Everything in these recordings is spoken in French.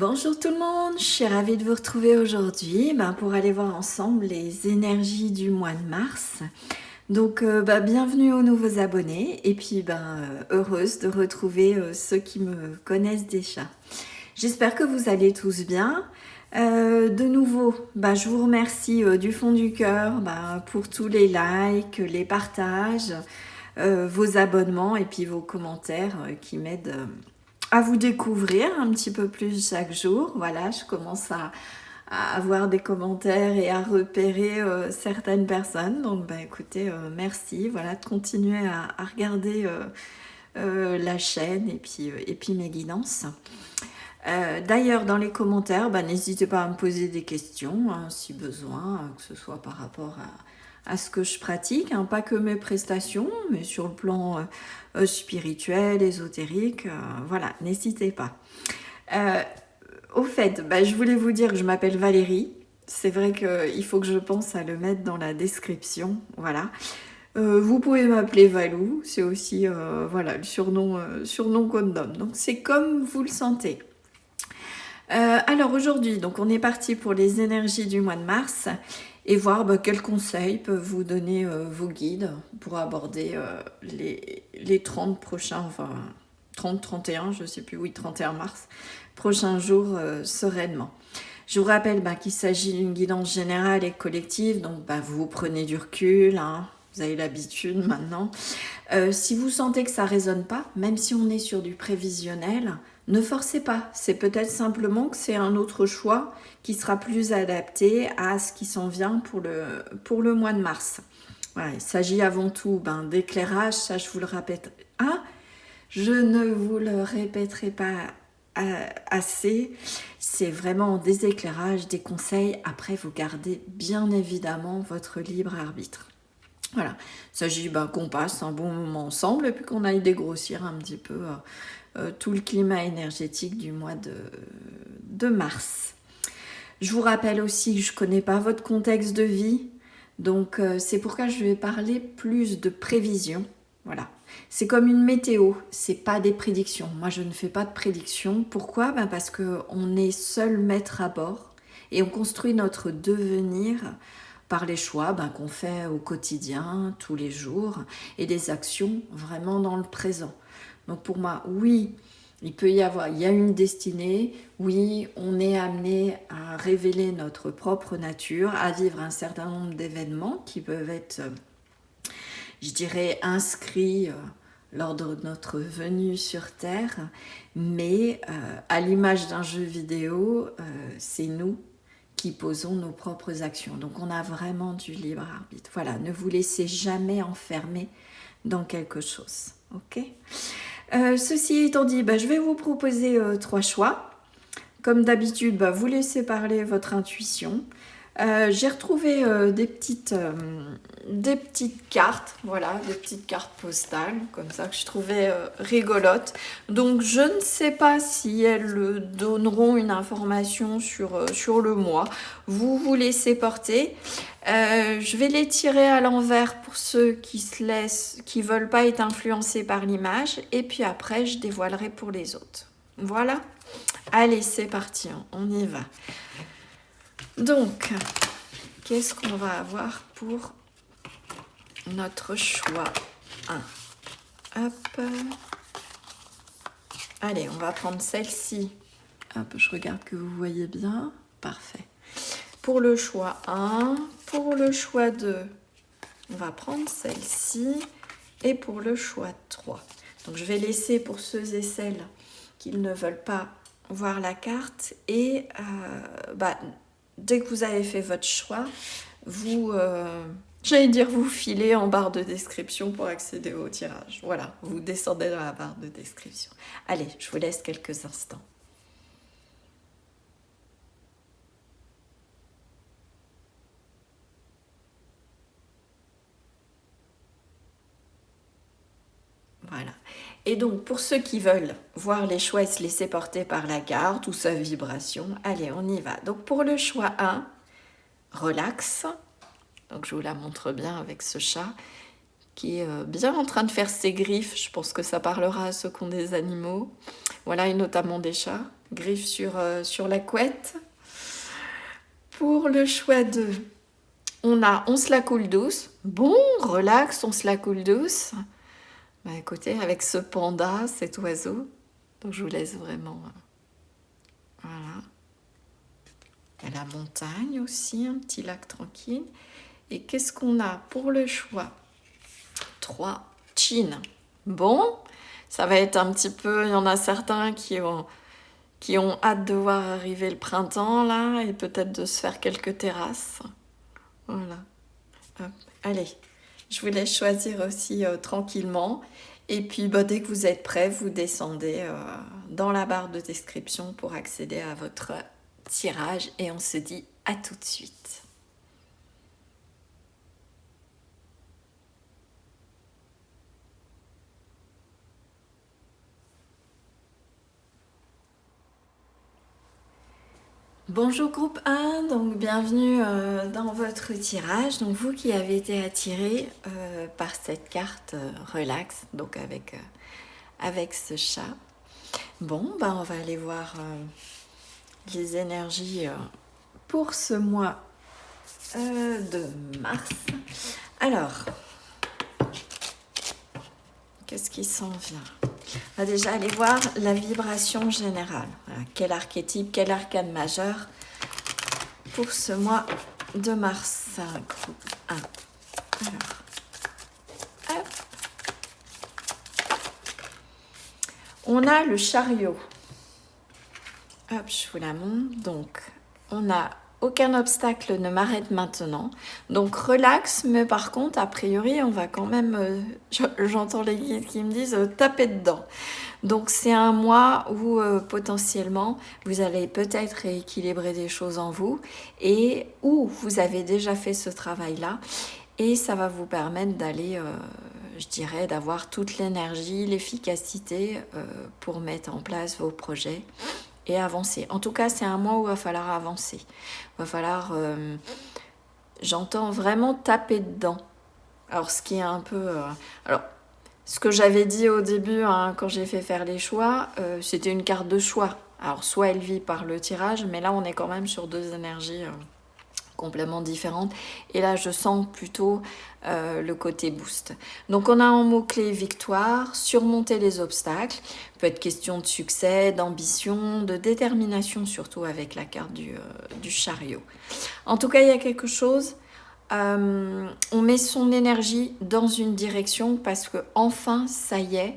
Bonjour tout le monde, je suis ravie de vous retrouver aujourd'hui pour aller voir ensemble les énergies du mois de mars. Donc bienvenue aux nouveaux abonnés et puis heureuse de retrouver ceux qui me connaissent déjà. J'espère que vous allez tous bien. De nouveau, je vous remercie du fond du cœur pour tous les likes, les partages, vos abonnements et puis vos commentaires qui m'aident à vous découvrir un petit peu plus chaque jour. Voilà, je commence à avoir des commentaires et à repérer certaines personnes. Donc écoutez, merci voilà, de continuer à regarder la chaîne et puis mes guidances. D'ailleurs, dans les commentaires, n'hésitez pas à me poser des questions si besoin, que ce soit par rapport à ce que je pratique, pas que mes prestations, mais sur le plan spirituel, ésotérique, voilà, n'hésitez pas. Au fait, je voulais vous dire que je m'appelle Valérie. C'est vrai qu'il faut que je pense à le mettre dans la description, voilà. Vous pouvez m'appeler Valou, c'est aussi voilà, le surnom qu'on donne. Donc c'est comme vous le sentez. Alors aujourd'hui, donc on est parti pour les énergies du mois de mars et voir quels conseils peuvent vous donner vos guides pour aborder les 30 prochains, enfin 30, 31, je sais plus, oui 31 mars, prochains jours sereinement. Je vous rappelle qu'il s'agit d'une guidance générale et collective, donc vous prenez du recul, vous avez l'habitude maintenant. Si vous sentez que ça ne résonne pas, même si on est sur du prévisionnel, ne forcez pas. C'est peut-être simplement que c'est un autre choix qui sera plus adapté à ce qui s'en vient pour le mois de mars. Voilà, il s'agit avant tout d'éclairage, ça je vous le répète. Je ne vous le répéterai pas assez. C'est vraiment des éclairages, des conseils. Après, vous gardez bien évidemment votre libre arbitre. Voilà, il s'agit qu'on passe un bon moment ensemble et puis qu'on aille dégrossir un petit peu tout le climat énergétique du mois de mars. Je vous rappelle aussi que je ne connais pas votre contexte de vie, donc c'est pourquoi je vais parler plus de prévision. Voilà, c'est comme une météo, c'est pas des prédictions. Moi, je ne fais pas de prédictions. Pourquoi ? Parce qu'on est seul maître à bord et on construit notre devenir par les choix qu'on fait au quotidien, tous les jours, et des actions vraiment dans le présent. Donc pour moi, oui, il y a une destinée, oui, on est amené à révéler notre propre nature, à vivre un certain nombre d'événements qui peuvent être, je dirais, inscrits lors de notre venue sur Terre, mais à l'image d'un jeu vidéo, c'est nous qui posons nos propres actions. Donc on a vraiment du libre arbitre. Voilà, ne vous laissez jamais enfermer dans quelque chose. Ok ? Ceci étant dit, je vais vous proposer 3 choix. Comme d'habitude, vous laissez parler votre intuition. J'ai retrouvé des petites cartes, voilà, des petites cartes postales, comme ça, que je trouvais rigolotes. Donc, je ne sais pas si elles donneront une information sur le mois. Vous laissez porter. Je vais les tirer à l'envers pour ceux qui veulent pas être influencés par l'image. Et puis après, je dévoilerai pour les autres. Voilà. Allez, c'est parti, on y va. Donc, qu'est-ce qu'on va avoir pour notre choix 1 ? Hop. Allez, on va prendre celle-ci. Hop, je regarde que vous voyez bien. Parfait. Pour le choix 1, pour le choix 2, on va prendre celle-ci. Et pour le choix 3. Donc, je vais laisser pour ceux et celles qui ne veulent pas voir la carte. Et dès que vous avez fait votre choix, vous filez en barre de description pour accéder au tirage. Voilà, vous descendez dans la barre de description. Allez, je vous laisse quelques instants. Voilà. Et donc, pour ceux qui veulent voir les choix et se laisser porter par la carte ou sa vibration, allez, on y va. Donc, pour le choix 1, relax. Donc, je vous la montre bien avec ce chat qui est bien en train de faire ses griffes. Je pense que ça parlera à ceux qui ont des animaux. Voilà, et notamment des chats. Griffes sur la couette. Pour le choix 2, on se la coule douce. Bon, relax, on se la coule douce. Bah, écoutez, avec ce panda, cet oiseau, donc je vous laisse vraiment... voilà. Il y a la montagne aussi, un petit lac tranquille. Et qu'est-ce qu'on a pour le choix 3, Chine. Bon, ça va être un petit peu... Il y en a certains qui ont hâte de voir arriver le printemps, là, et peut-être de se faire quelques terrasses. Voilà. Hop. Allez, je vous laisse choisir aussi tranquillement. Et puis, bah, dès que vous êtes prêts, vous descendez dans la barre de description pour accéder à votre tirage. Et on se dit à tout de suite. Bonjour groupe 1, donc bienvenue dans votre tirage. Donc vous qui avez été attiré par cette carte relax, donc avec ce chat. Bon, bah on va aller voir les énergies pour ce mois de mars. Alors, qu'est-ce qui s'en vient ? On va déjà aller voir la vibration générale. Voilà. Quel archétype, quel arcane majeur pour ce mois de mars. Groupe 1. Alors, hop. On a le chariot. Hop, je vous la montre. Donc, on a aucun obstacle ne m'arrête maintenant. Donc, relax, mais par contre, a priori, on va quand même... j'entends les guides qui me disent taper dedans. Donc, c'est un mois où potentiellement, vous allez peut-être rééquilibrer des choses en vous et où vous avez déjà fait ce travail-là. Et ça va vous permettre d'aller... je dirais, d'avoir toute l'énergie, l'efficacité pour mettre en place vos projets et avancer. En tout cas, c'est un mois où il va falloir avancer. Il va falloir, j'entends vraiment taper dedans. Alors, ce qui est un peu... alors, ce que j'avais dit au début, hein, quand j'ai fait faire les choix, c'était une carte de choix. Alors, soit elle vit par le tirage, mais là, on est quand même sur deux énergies complètement différentes. Et là, je sens plutôt le côté boost. Donc, on a en mot-clé victoire, surmonter les obstacles. Peut être question de succès, d'ambition, de détermination, surtout avec la carte du chariot. En tout cas, il y a quelque chose... on met son énergie dans une direction parce que enfin, ça y est,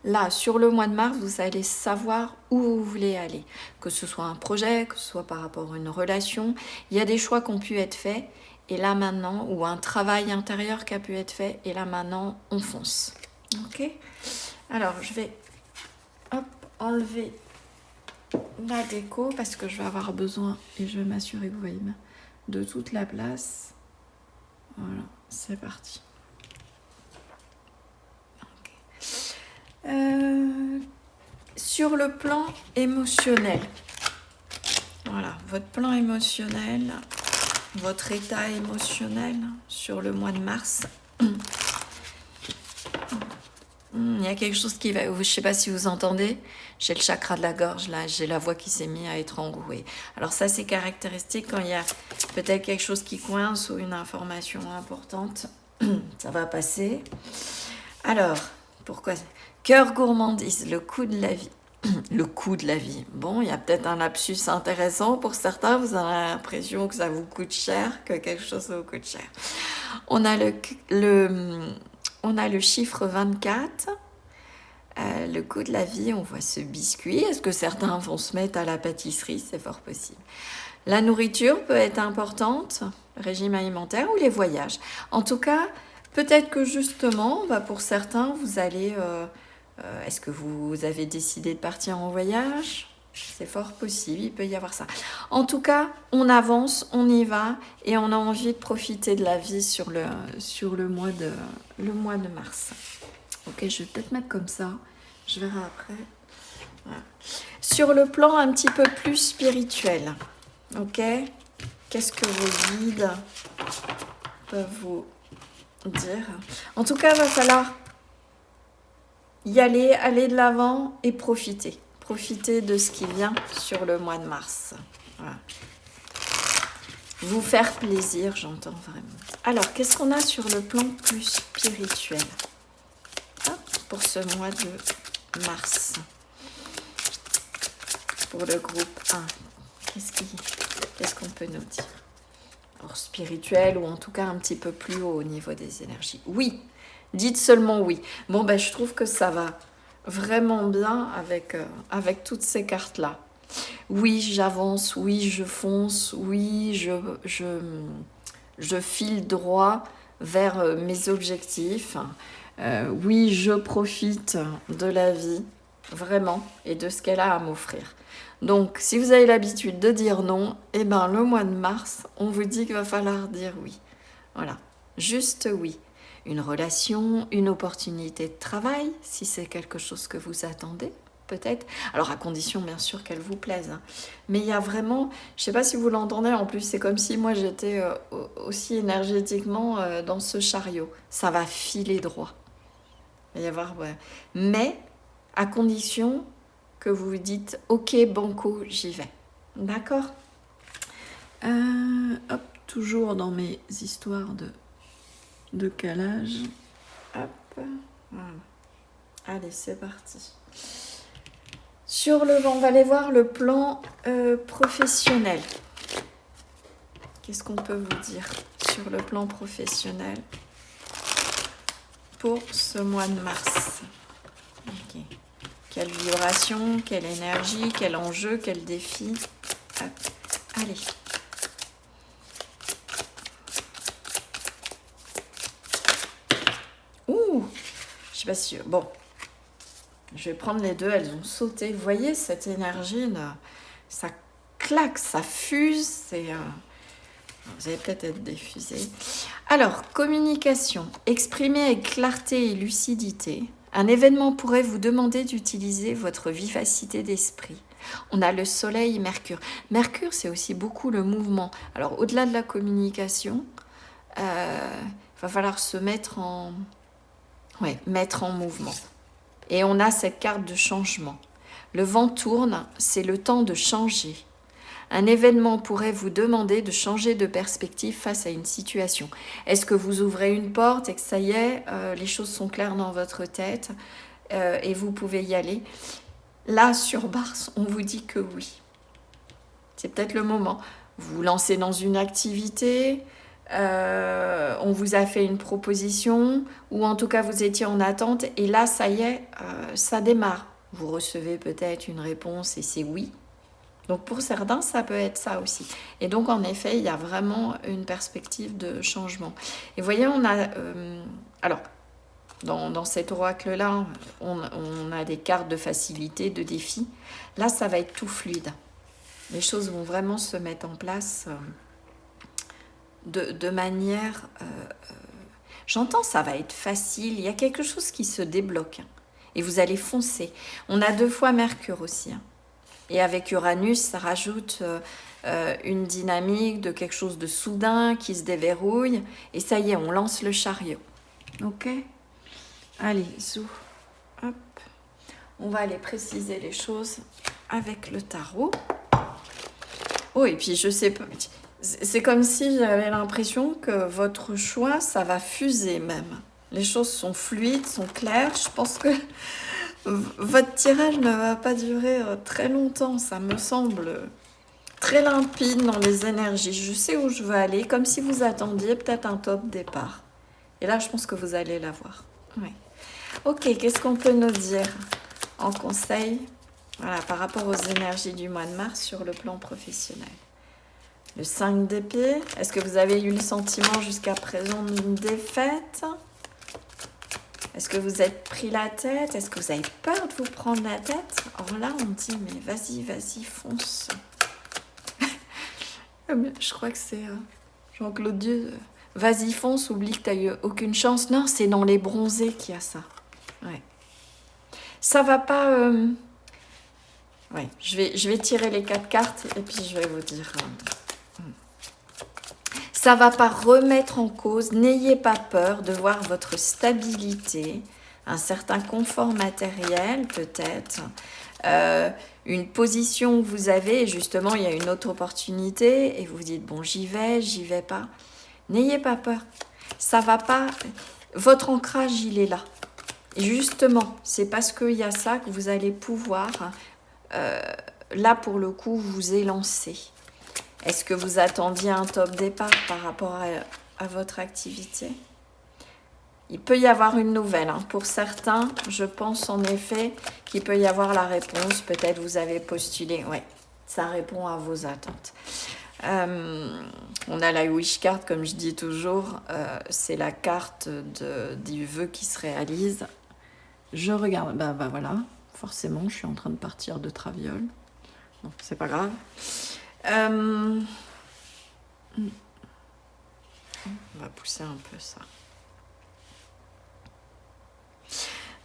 là, sur le mois de mars, vous allez savoir où vous voulez aller. Que ce soit un projet, que ce soit par rapport à une relation. Il y a des choix qui ont pu être faits et là maintenant, ou un travail intérieur qui a pu être fait et là maintenant, on fonce. Ok ? Alors, je vais enlever la déco parce que je vais avoir besoin et je vais m'assurer que vous voyez bien de toute la place. Voilà, c'est parti. Sur le plan émotionnel, voilà, votre plan émotionnel, votre état émotionnel sur le mois de mars. Il y a quelque chose qui va, je ne sais pas si vous entendez, j'ai le chakra de la gorge là, j'ai la voix qui s'est mise à être enrouée. Alors ça c'est caractéristique quand il y a peut-être quelque chose qui coince ou une information importante, ça va passer. Alors, pourquoi ? Cœur gourmandise, le coup de la vie. Le coup de la vie. Bon, il y a peut-être un lapsus intéressant pour certains, vous avez l'impression que ça vous coûte cher, que quelque chose vous coûte cher. On a le chiffre 24, le coup de la vie, on voit ce biscuit. Est-ce que certains vont se mettre à la pâtisserie ? C'est fort possible. La nourriture peut être importante, le régime alimentaire ou les voyages. En tout cas, peut-être que justement, pour certains, vous allez... est-ce que vous avez décidé de partir en voyage ? C'est fort possible, il peut y avoir ça. En tout cas, on avance, on y va et on a envie de profiter de la vie sur le mois de mars. Ok, je vais peut-être mettre comme ça, je verrai après. Voilà. Sur le plan un petit peu plus spirituel, ok ? Qu'est-ce que vos guides peuvent vous dire. En tout cas, il va falloir y aller, aller de l'avant et profiter. Profiter de ce qui vient sur le mois de mars. Voilà. Vous faire plaisir, j'entends vraiment. Alors, qu'est-ce qu'on a sur le plan plus spirituel pour ce mois de mars? Pour le groupe 1, qu'est-ce qu'on peut nous dire? Alors, spirituel ou en tout cas un petit peu plus haut au niveau des énergies. Oui, dites seulement oui. Bon, ben, je trouve que ça va vraiment bien avec toutes ces cartes-là. Oui, j'avance, oui, je fonce, oui, je file droit vers mes objectifs. Oui, je profite de la vie, vraiment, et de ce qu'elle a à m'offrir. Donc, si vous avez l'habitude de dire non, eh ben, le mois de mars, on vous dit qu'il va falloir dire oui. Voilà, juste oui. Une relation, une opportunité de travail, si c'est quelque chose que vous attendez, peut-être. Alors, à condition, bien sûr, qu'elle vous plaise. Hein. Mais il y a vraiment, je ne sais pas si vous l'entendez, en plus, c'est comme si moi, j'étais aussi énergétiquement dans ce chariot. Ça va filer droit. Il va y avoir, ouais. Mais, à condition que vous vous dites « Ok, banco, j'y vais ». D'accord. Hop, toujours dans mes histoires de calage. Hop. Voilà. Allez, c'est parti. On va aller voir le plan professionnel. Qu'est-ce qu'on peut vous dire sur le plan professionnel pour ce mois de mars? Ok. Quelle vibration, quelle énergie, quel enjeu, quel défi. Hop. Allez. Ouh, je sais pas si... Bon, je vais prendre les deux, elles ont sauté. Vous voyez cette énergie, là, ça claque, ça fuse. Vous allez peut-être être diffusé. Alors, communication. Exprimer avec clarté et lucidité. Un événement pourrait vous demander d'utiliser votre vivacité d'esprit. On a le soleil, Mercure. Mercure, c'est aussi beaucoup le mouvement. Alors, au-delà de la communication, il va falloir se mettre en mouvement. Et on a cette carte de changement. Le vent tourne, c'est le temps de changer. Un événement pourrait vous demander de changer de perspective face à une situation. Est-ce que vous ouvrez une porte et que ça y est, les choses sont claires dans votre tête et vous pouvez y aller? Là, sur Mars, on vous dit que oui. C'est peut-être le moment. Vous vous lancez dans une activité, on vous a fait une proposition, ou en tout cas vous étiez en attente, et là, ça y est, ça démarre. Vous recevez peut-être une réponse et c'est oui. Donc pour certains, ça peut être ça aussi. Et donc en effet, il y a vraiment une perspective de changement. Et vous voyez, on a... alors, dans cet oracle-là, on a des cartes de facilité, de défi. Là, ça va être tout fluide. Les choses vont vraiment se mettre en place de manière... j'entends, ça va être facile. Il y a quelque chose qui se débloque. Et vous allez foncer. On a 2 fois Mercure aussi. Et avec Uranus, ça rajoute une dynamique de quelque chose de soudain qui se déverrouille. Et ça y est, on lance le chariot. Ok ? Allez, zou. Hop. On va aller préciser les choses avec le tarot. Oh, et puis je sais pas... C'est comme si j'avais l'impression que votre choix, ça va fuser même. Les choses sont fluides, sont claires. Je pense que... votre tirage ne va pas durer très longtemps, ça me semble très limpide dans les énergies. Je sais où je veux aller, comme si vous attendiez peut-être un top départ. Et là, je pense que vous allez l'avoir. Oui. Ok, qu'est-ce qu'on peut nous dire en conseil, voilà, par rapport aux énergies du mois de mars sur le plan professionnel? Le 5 d'épée, est-ce que vous avez eu le sentiment jusqu'à présent d'une défaite ? Est-ce que vous êtes pris la tête? Est-ce que vous avez peur de vous prendre la tête? Alors là, on dit, mais vas-y, fonce. Je crois que c'est Jean-Claude Dieu. Vas-y, fonce, oublie que tu n'as eu aucune chance. Non, c'est dans les bronzés qu'il y a ça. Ouais. Ça va pas... Ouais, je vais tirer les 4 cartes et puis je vais vous dire... Ça ne va pas remettre en cause, n'ayez pas peur de voir votre stabilité, un certain confort matériel peut-être, une position que vous avez, et justement il y a une autre opportunité, et vous vous dites bon j'y vais pas. N'ayez pas peur, ça va pas, votre ancrage il est là. Et justement, c'est parce qu'il y a ça que vous allez pouvoir, là pour le coup, vous élancer. Est-ce que vous attendiez un top départ par rapport à votre activité? Il peut y avoir une nouvelle. Hein. Pour certains, je pense en effet qu'il peut y avoir la réponse. Peut-être vous avez postulé. Oui, ça répond à vos attentes. On a la wish card, comme je dis toujours. C'est la carte du vœu qui se réalise. Je regarde. Bah voilà. Forcément, je suis en train de partir de Traviole. Non, c'est pas grave. On va pousser un peu ça.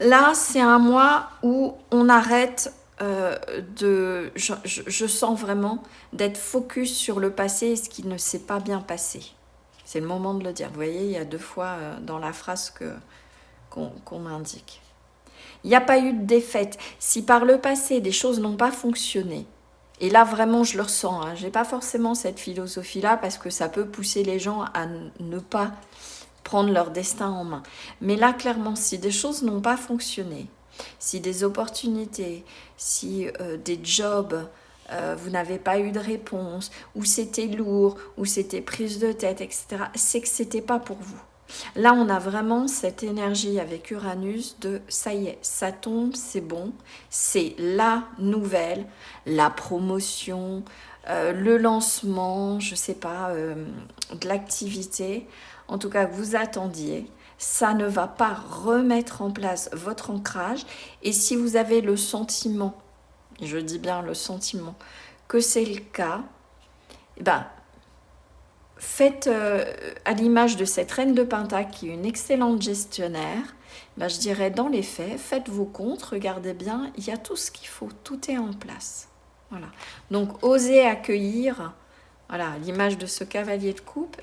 Là, c'est un mois où on arrête je sens vraiment d'être focus sur le passé et ce qui ne s'est pas bien passé. C'est le moment de le dire. Vous voyez, il y a 2 fois dans la phrase qu'on m'indique. Il n'y a pas eu de défaite. Si par le passé, des choses n'ont pas fonctionné, et là, vraiment, je le ressens. Hein, je n'ai pas forcément cette philosophie-là parce que ça peut pousser les gens à ne pas prendre leur destin en main. Mais là, clairement, si des choses n'ont pas fonctionné, si des opportunités, si des jobs, vous n'avez pas eu de réponse, ou c'était lourd, ou c'était prise de tête, etc., c'est que ce n'était pas pour vous. Là, on a vraiment cette énergie avec Uranus de ça y est, ça tombe, c'est bon, c'est la nouvelle, la promotion, le lancement, je ne sais pas, de l'activité, en tout cas que vous attendiez. Ça ne va pas remettre en place votre ancrage. Et si vous avez le sentiment, et je dis bien le sentiment, que c'est le cas, eh ben, faites à l'image de cette reine de Pentacle qui est une excellente gestionnaire, ben, je dirais dans les faits, faites vos comptes, regardez bien, il y a tout ce qu'il faut, tout est en place. Voilà. Donc osez accueillir, voilà, à l'image de ce cavalier de coupe,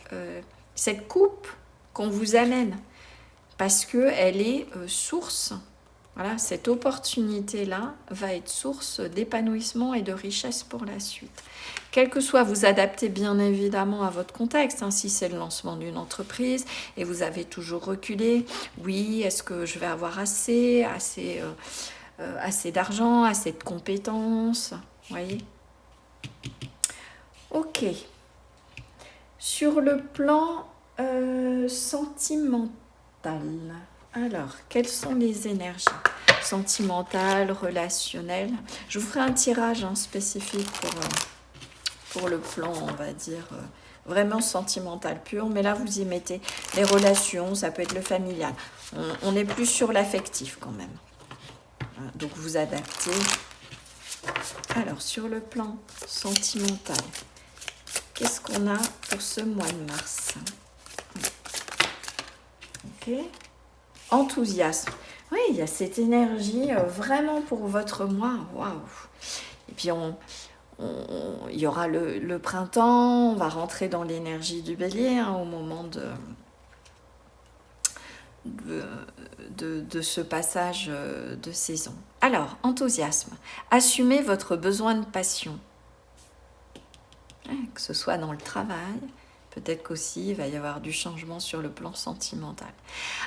cette coupe qu'on vous amène, parce qu'elle est source. Voilà, cette opportunité-là va être source d'épanouissement et de richesse pour la suite. Quel que soit, vous adaptez bien évidemment à votre contexte. Hein, si c'est le lancement d'une entreprise et vous avez toujours reculé, oui, est-ce que je vais avoir assez d'argent, assez de compétences, vous voyez? Ok. Sur le plan sentimental, alors, quelles sont les énergies sentimentales, relationnelles? Je vous ferai un tirage spécifique pour le plan, on va dire, vraiment sentimental pur. Mais là, vous y mettez les relations, ça peut être le familial. On est plus sur l'affectif quand même. Donc, vous adaptez. Alors, sur le plan sentimental, qu'est-ce qu'on a pour ce mois de mars? Ok. Enthousiasme. Oui, il y a cette énergie vraiment pour votre mois. Waouh. Et puis, il y aura le printemps, on va rentrer dans l'énergie du bélier au moment de ce passage de saison. Alors, enthousiasme. Assumez votre besoin de passion. Que ce soit dans le travail, peut-être qu'aussi il va y avoir du changement sur le plan sentimental.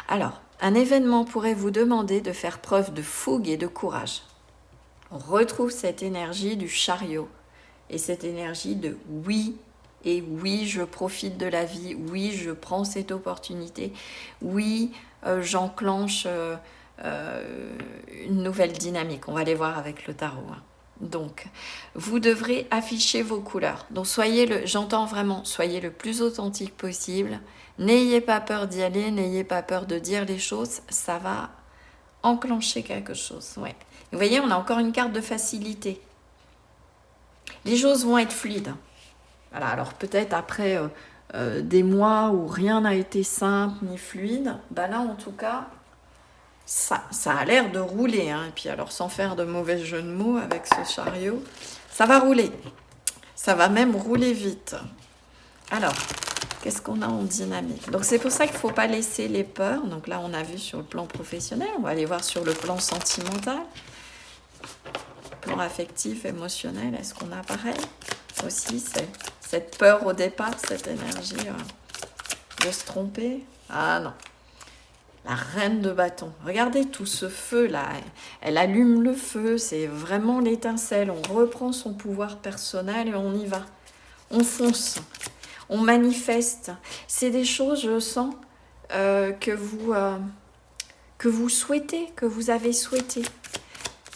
Alors, un événement pourrait vous demander de faire preuve de fougue et de courage. On retrouve cette énergie du chariot et cette énergie de oui, et oui, je profite de la vie, oui, je prends cette opportunité, oui, j'enclenche une nouvelle dynamique. On va les voir avec le tarot. Donc, vous devrez afficher vos couleurs. Donc, j'entends vraiment, soyez le plus authentique possible. N'ayez pas peur d'y aller, n'ayez pas peur de dire les choses. Ça va enclencher quelque chose. Ouais. Vous voyez, on a encore une carte de facilité. Les choses vont être fluides. Voilà, alors peut-être après des mois où rien n'a été simple ni fluide, ben là, en tout cas, ça a l'air de rouler, hein. Et puis alors sans faire de mauvais jeu de mots avec ce chariot, ça va rouler. Ça va même rouler vite. Alors, Qu'est-ce qu'on a en dynamique? Donc c'est pour ça qu'il ne faut pas laisser les peurs. Donc là, on a vu sur le plan professionnel. On va aller voir sur le plan sentimental. Plan affectif, émotionnel. Est-ce qu'on a pareil? Aussi, c'est cette peur au départ, cette énergie de se tromper. Ah non. La reine de bâton. Regardez tout ce feu-là. Elle allume le feu. C'est vraiment l'étincelle. On reprend son pouvoir personnel et on y va. On fonce. On manifeste. C'est des choses, je sens, que vous souhaitez, que vous avez souhaité.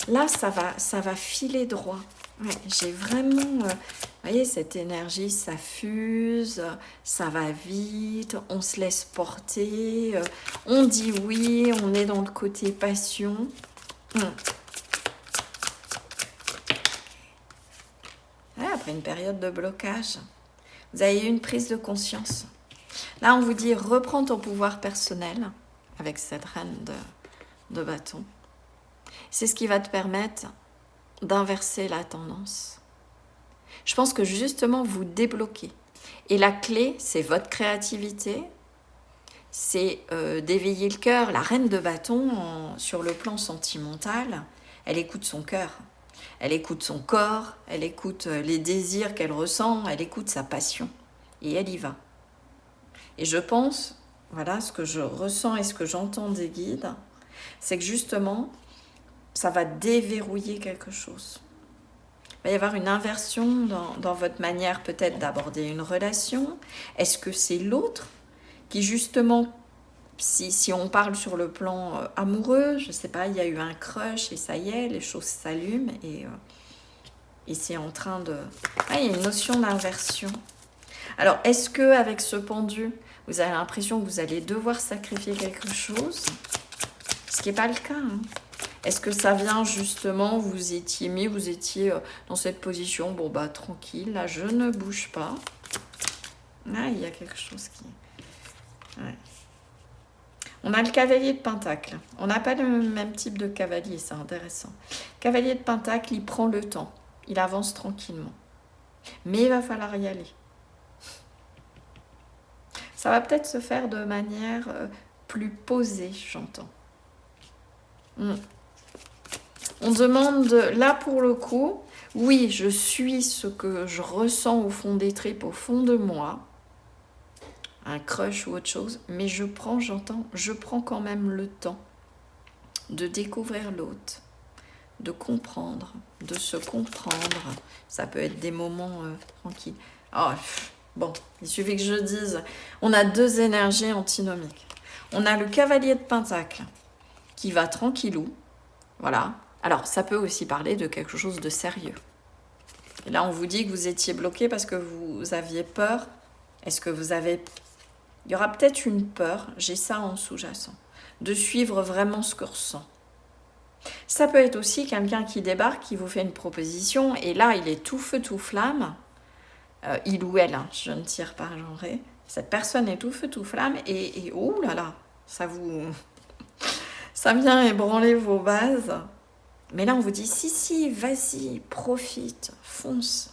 Là, ça va filer droit. Ouais, j'ai vraiment, vous voyez, cette énergie, ça fuse, ça va vite, on se laisse porter, on dit oui, on est dans le côté passion. Ouais, après une période de blocage, vous avez eu une prise de conscience. Là, on vous dit, reprends ton pouvoir personnel avec cette reine de bâton. C'est ce qui va te permettre d'inverser la tendance. Je pense que justement, vous débloquez. Et la clé, c'est votre créativité, c'est d'éveiller le cœur. La reine de bâton, sur le plan sentimental, elle écoute son cœur. Elle écoute son corps, elle écoute les désirs qu'elle ressent, elle écoute sa passion. Et elle y va. Et je pense, voilà, ce que je ressens et ce que j'entends des guides, c'est que justement, ça va déverrouiller quelque chose. Il va y avoir une inversion dans votre manière peut-être d'aborder une relation. Est-ce que c'est l'autre qui justement, si on parle sur le plan amoureux, je ne sais pas, il y a eu un crush et ça y est, les choses s'allument et c'est en train de... Ah, il y a une notion d'inversion. Alors, est-ce qu'avec ce pendu, vous avez l'impression que vous allez devoir sacrifier quelque chose? Ce qui n'est pas le cas, hein. Est-ce que ça vient justement, vous étiez dans cette position, bon bah tranquille, là je ne bouge pas. Ah, il y a quelque chose qui... Ouais. On a le cavalier de Pentacle. On n'a pas le même type de cavalier, c'est intéressant. Cavalier de Pentacle, il prend le temps, il avance tranquillement. Mais il va falloir y aller. Ça va peut-être se faire de manière plus posée, j'entends. On demande, là pour le coup, oui, je suis ce que je ressens au fond des tripes, au fond de moi, un crush ou autre chose, mais je prends quand même le temps de découvrir l'autre, de comprendre, de se comprendre. Ça peut être des moments tranquilles. Oh, bon, il suffit que je dise, on a deux énergies antinomiques. On a le cavalier de Pentacle qui va tranquillou, voilà. Alors, ça peut aussi parler de quelque chose de sérieux. Et là, on vous dit que vous étiez bloqué parce que vous aviez peur. Est-ce que vous avez... Il y aura peut-être une peur, j'ai ça en sous-jacent, de suivre vraiment ce que ressent. Ça peut être aussi quelqu'un qui débarque, qui vous fait une proposition, et là, il est tout feu, tout flamme. Il ou elle, hein, je ne tire pas genré. Cette personne est tout feu, tout flamme, et oh là là, ça vient ébranler vos bases. Mais là, on vous dit, si, vas-y, profite, fonce.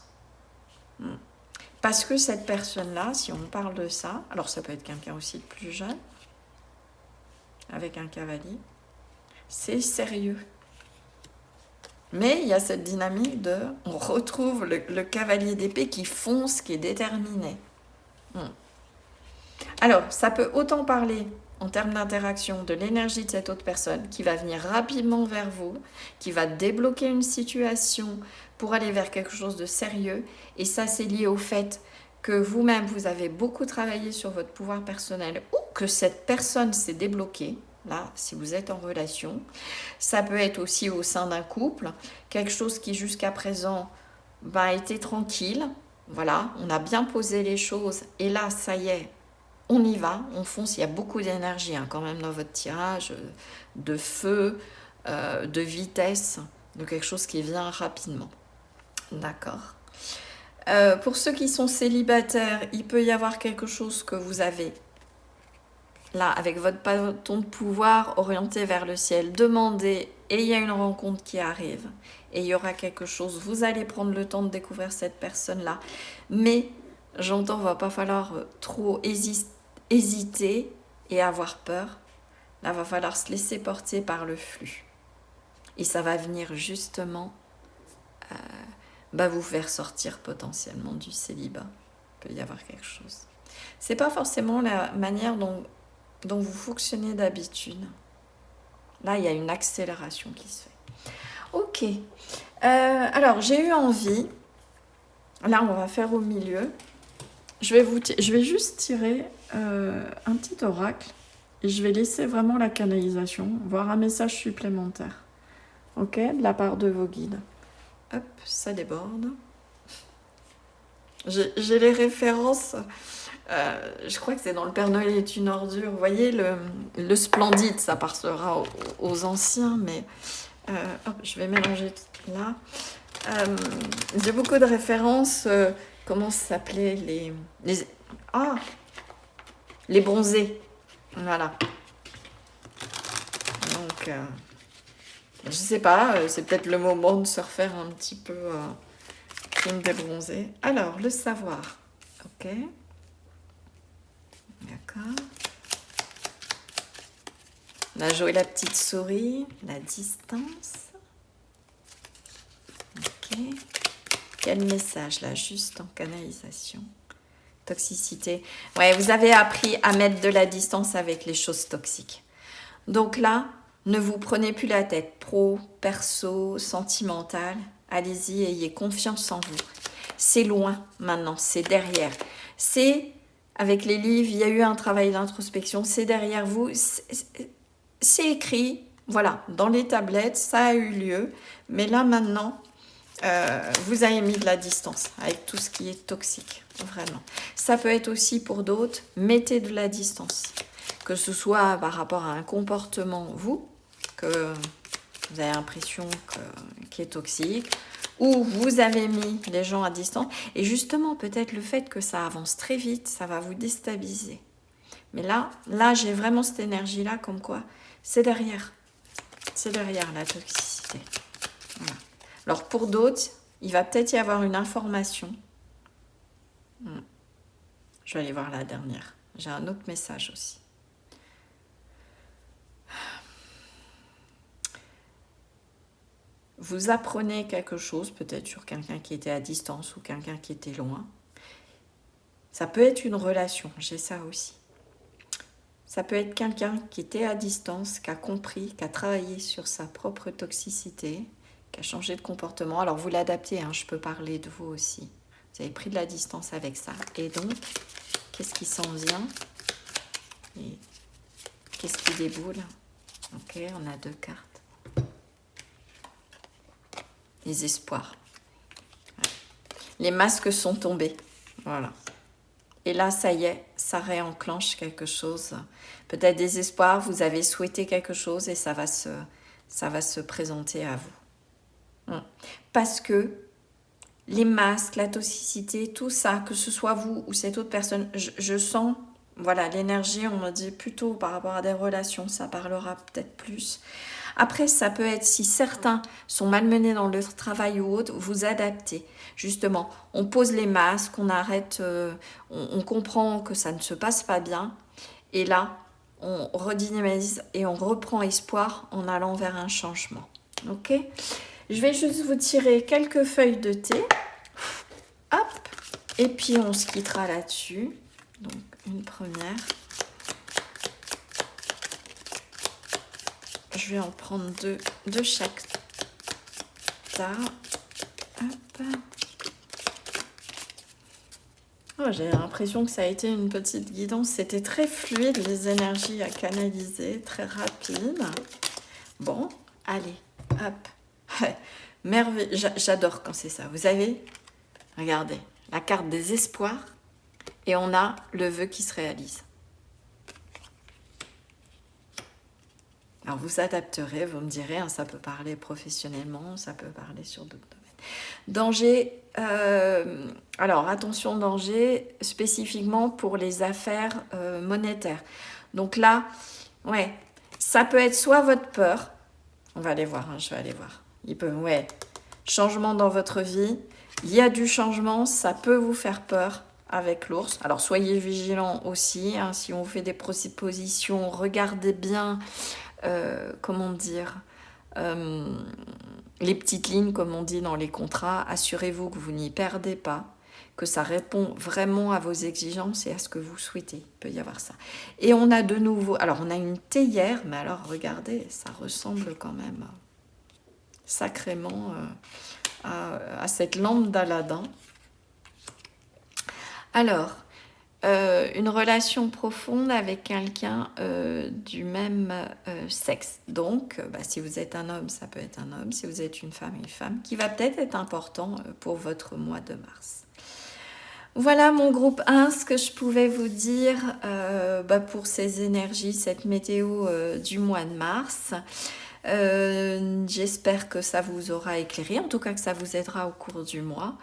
Parce que cette personne-là, si on parle de ça, alors ça peut être quelqu'un aussi de plus jeune, avec un cavalier, c'est sérieux. Mais il y a cette dynamique de, on retrouve le cavalier d'épée qui fonce, qui est déterminé. Alors, ça peut autant parler en termes d'interaction de l'énergie de cette autre personne qui va venir rapidement vers vous, qui va débloquer une situation pour aller vers quelque chose de sérieux. Et ça, c'est lié au fait que vous-même, vous avez beaucoup travaillé sur votre pouvoir personnel ou que cette personne s'est débloquée. Là, si vous êtes en relation, ça peut être aussi au sein d'un couple, quelque chose qui jusqu'à présent a été tranquille. Voilà, on a bien posé les choses et là, ça y est, on y va, on fonce. Il y a beaucoup d'énergie quand même dans votre tirage, de feu, de vitesse, de quelque chose qui vient rapidement. D'accord. Pour ceux qui sont célibataires, il peut y avoir quelque chose que vous avez là, avec votre bâton de pouvoir orienté vers le ciel, demandez, et il y a une rencontre qui arrive, et il y aura quelque chose, vous allez prendre le temps de découvrir cette personne-là, mais J'entends, va pas falloir trop hésiter et avoir peur. Là, va falloir se laisser porter par le flux. Et ça va venir justement vous faire sortir potentiellement du célibat. Il peut y avoir quelque chose. C'est pas forcément la manière dont vous fonctionnez d'habitude. Là, il y a une accélération qui se fait. Ok. Alors, j'ai eu envie. Là, on va faire au milieu. Je vais juste tirer un petit oracle. Et je vais laisser vraiment la canalisation, voir un message supplémentaire. Ok, de la part de vos guides. Hop, ça déborde. J'ai les références. Je crois que c'est dans Le Père Noël est une ordure. Vous voyez, le splendide, ça passera aux anciens, mais hop, je vais mélanger tout là. J'ai beaucoup de références. Comment ça s'appelait les bronzés. Voilà. Donc, je sais pas, c'est peut-être le moment de se refaire un petit peu film des bronzés. Alors, le savoir. Ok. D'accord. On a joué la petite souris, la distance. Ok. Quel message là, juste en canalisation. Toxicité. Ouais, vous avez appris à mettre de la distance avec les choses toxiques. Donc là, ne vous prenez plus la tête. Pro, perso, sentimental. Allez-y, ayez confiance en vous. C'est loin maintenant, c'est derrière. C'est, avec les livres, il y a eu un travail d'introspection, c'est derrière vous. C'est écrit, voilà, dans les tablettes, ça a eu lieu. Mais là maintenant, vous avez mis de la distance avec tout ce qui est toxique, vraiment. Ça peut être aussi pour d'autres, mettez de la distance. Que ce soit par rapport à un comportement, que vous avez l'impression qui est toxique, ou vous avez mis les gens à distance. Et justement, peut-être le fait que ça avance très vite, ça va vous déstabiliser. Mais là j'ai vraiment cette énergie-là, comme quoi, c'est derrière. C'est derrière la toxicité. Voilà. Alors pour d'autres, il va peut-être y avoir une information. Je vais aller voir la dernière. J'ai un autre message aussi. Vous apprenez quelque chose, peut-être sur quelqu'un qui était à distance ou quelqu'un qui était loin. Ça peut être une relation, j'ai ça aussi. Ça peut être quelqu'un qui était à distance, qui a compris, qui a travaillé sur sa propre toxicité, qui a changé de comportement. Alors vous l'adaptez, je peux parler de vous aussi. Vous avez pris de la distance avec ça. Et donc, qu'est-ce qui s'en vient? Et qu'est-ce qui déboule? Ok, on a 2 cartes. Les espoirs. Les masques sont tombés. Voilà. Et là, ça y est, ça réenclenche quelque chose. Peut-être des espoirs, vous avez souhaité quelque chose et ça va se présenter à vous. Parce que les masques, la toxicité, tout ça, que ce soit vous ou cette autre personne, je sens, voilà, l'énergie, on me dit plutôt par rapport à des relations, ça parlera peut-être plus. Après, ça peut être, si certains sont malmenés dans leur travail ou autre, vous adaptez. Justement, on pose les masques, on arrête, on comprend que ça ne se passe pas bien. Et là, on redynamise et on reprend espoir en allant vers un changement. Ok ? Je vais juste vous tirer quelques feuilles de thé. Hop. Et puis, on se quittera là-dessus. Donc, une première. Je vais en prendre deux de chaque tas. Hop. Oh, j'ai l'impression que ça a été une petite guidance. C'était très fluide, les énergies à canaliser, très rapide. Bon, allez, hop. Merveille, j'adore quand c'est ça. Vous avez, regardez, la carte des espoirs et on a le vœu qui se réalise. Alors vous adapterez, vous me direz, ça peut parler professionnellement, ça peut parler sur d'autres domaines. Danger, alors attention, danger spécifiquement pour les affaires monétaires. Donc là, ouais, ça peut être soit votre peur, on va aller voir, je vais aller voir. Il peut, ouais, changement dans votre vie, il y a du changement, ça peut vous faire peur. avec l'ours. Alors soyez vigilants aussi, hein, si on vous fait des propositions, regardez bien, comment dire, les petites lignes comme on dit dans les contrats, assurez-vous que vous n'y perdez pas, que ça répond vraiment à vos exigences et à ce que vous souhaitez. Il peut y avoir ça. Et on a de nouveau, alors on a une théière, mais alors regardez, ça ressemble quand même sacrément à cette lampe d'Aladin. Alors, une relation profonde avec quelqu'un du même sexe. Donc, si vous êtes un homme, ça peut être un homme. Si vous êtes une femme, qui va peut-être être important pour votre mois de mars. Voilà mon groupe 1, ce que je pouvais vous dire pour ces énergies, cette météo du mois de mars. J'espère que ça vous aura éclairé, en tout cas que ça vous aidera au cours du mois.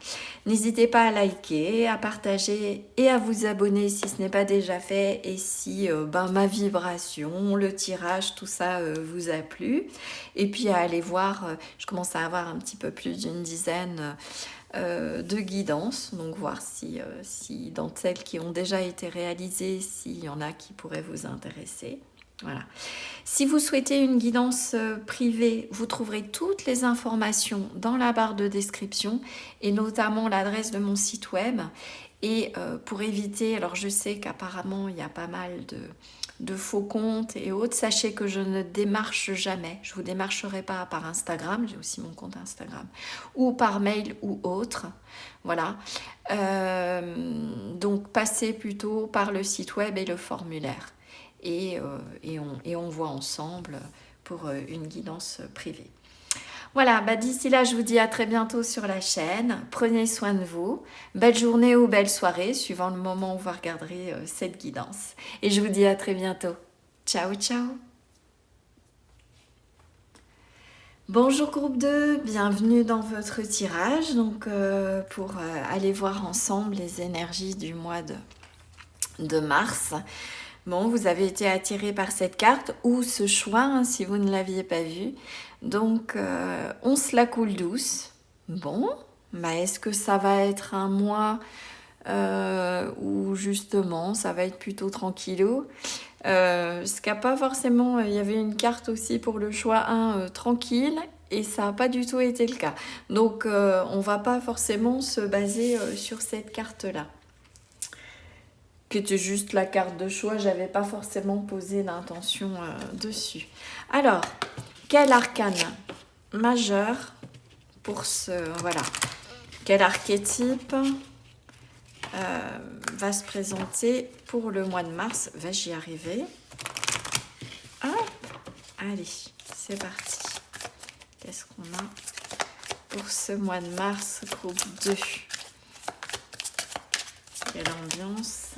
N'hésitez pas à liker, à partager et à vous abonner si ce n'est pas déjà fait et si ma vibration, le tirage, tout ça vous a plu. Et puis à aller voir, je commence à avoir un petit peu plus d'une dizaine de guidances, donc voir si dans celles qui ont déjà été réalisées, s'il y en a qui pourraient vous intéresser. Voilà. Si vous souhaitez une guidance privée, vous trouverez toutes les informations dans la barre de description et notamment l'adresse de mon site web. Et pour éviter, alors je sais qu'apparemment il y a pas mal de faux comptes et autres, sachez que je ne démarche jamais. Je ne vous démarcherai pas par Instagram, j'ai aussi mon compte Instagram, ou par mail ou autre. Voilà. Donc passez plutôt par le site web et le formulaire. Et on voit ensemble pour une guidance privée. Voilà, d'ici là, je vous dis à très bientôt sur la chaîne. Prenez soin de vous. Belle journée ou belle soirée, suivant le moment où vous regarderez cette guidance. Et je vous dis à très bientôt. Ciao, ciao. Bonjour groupe 2, bienvenue dans votre tirage. Donc, pour aller voir ensemble les énergies du mois de mars. Bon, vous avez été attiré par cette carte ou ce choix, hein, si vous ne l'aviez pas vu. Donc, on se la coule douce. Bon, est-ce que ça va être un mois où justement, ça va être plutôt tranquillou ce qu'il n'y a pas forcément... Il y avait une carte aussi pour le choix 1 tranquille et ça n'a pas du tout été le cas. Donc, on ne va pas forcément se baser sur cette carte-là. Qui était juste la carte de choix, j'avais pas forcément posé d'intention dessus. Alors, quel arcane majeur pour ce... Voilà. Quel archétype va se présenter pour le mois de mars? Vais-je y arriver? Hop, allez, c'est parti. Qu'est-ce qu'on a pour ce mois de mars, groupe 2? Quelle ambiance.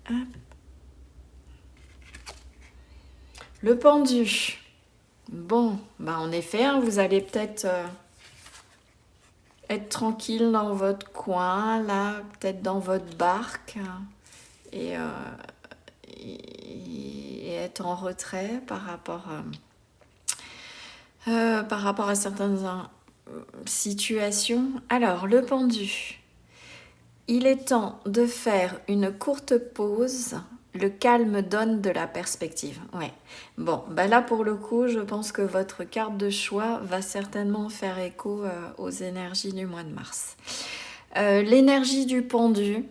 Hop. Le pendu. Bon, en effet, hein, vous allez peut-être être tranquille dans votre coin, là, peut-être dans votre barque, et être en retrait par rapport à certaines situations. Alors, le pendu. Il est temps de faire une courte pause. Le calme donne de la perspective. Ouais. Bon, là pour le coup, je pense que votre carte de choix va certainement faire écho aux énergies du mois de mars. L'énergie du pendu,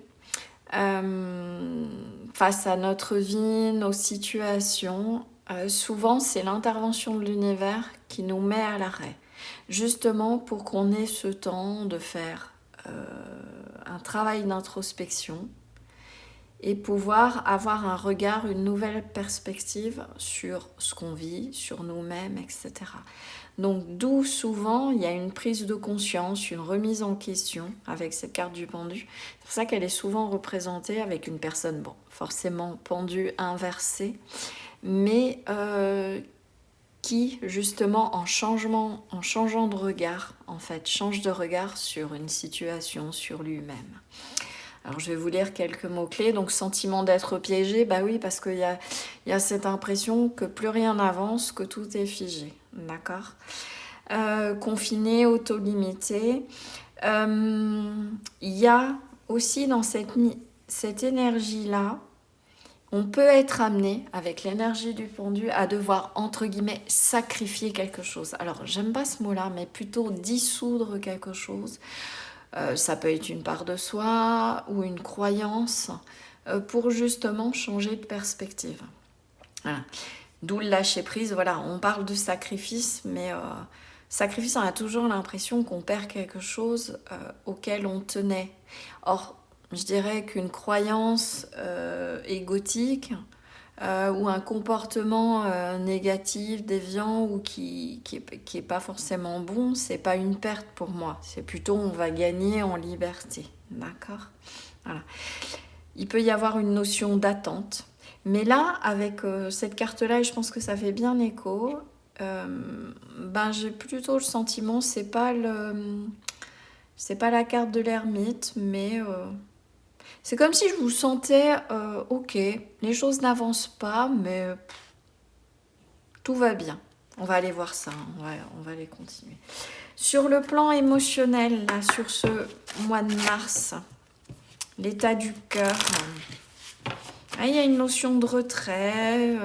face à notre vie, nos situations, souvent c'est l'intervention de l'univers qui nous met à l'arrêt. Justement pour qu'on ait ce temps de faire un travail d'introspection et pouvoir avoir un regard, une nouvelle perspective sur ce qu'on vit, sur nous-mêmes, etc. Donc d'où souvent il y a une prise de conscience, une remise en question avec cette carte du pendu. C'est pour ça qu'elle est souvent représentée avec une personne, forcément pendue inversée, mais qui justement en changeant de regard, en fait, change de regard sur une situation, sur lui-même. Alors je vais vous lire quelques mots-clés. Donc sentiment d'être piégé, oui, parce qu'il y a cette impression que plus rien n'avance, que tout est figé. D'accord ? Confiné, auto-limité. Il y a aussi dans cette énergie-là, on peut être amené, avec l'énergie du pendu, à devoir, entre guillemets, sacrifier quelque chose. Alors, j'aime pas ce mot-là, mais plutôt dissoudre quelque chose. Ça peut être une part de soi ou une croyance pour justement changer de perspective. Voilà. D'où le lâcher-prise. Voilà, on parle de sacrifice, mais sacrifice, on a toujours l'impression qu'on perd quelque chose auquel on tenait. Or, je dirais qu'une croyance égotique ou un comportement négatif, déviant ou qui est pas forcément bon, c'est pas une perte pour moi. C'est plutôt on va gagner en liberté. D'accord ? Voilà. Il peut y avoir une notion d'attente. Mais là, avec cette carte-là, et je pense que ça fait bien écho, j'ai plutôt le sentiment, c'est pas la carte de l'ermite, mais c'est comme si je vous sentais, ok, les choses n'avancent pas, mais tout va bien. On va aller voir ça, on va aller continuer. Sur le plan émotionnel, là, sur ce mois de mars, l'état du cœur, il y a une notion de retrait,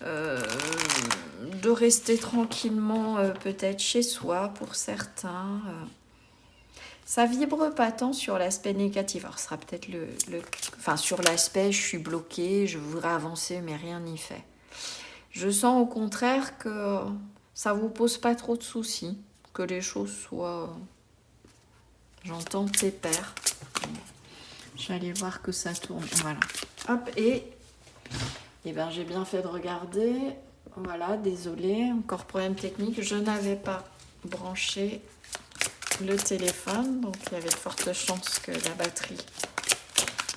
de rester tranquillement peut-être chez soi pour certains. Ça vibre pas tant sur l'aspect négatif. Alors, ce sera peut-être sur l'aspect je suis bloquée, je voudrais avancer, mais rien n'y fait. Je sens au contraire que ça vous pose pas trop de soucis, que les choses soient, j'entends, pépères. Je vais aller voir que ça tourne. Voilà. Hop, et j'ai bien fait de regarder. Voilà, désolée, encore problème technique. Je n'avais pas branché le téléphone, donc il y avait de fortes chances que la batterie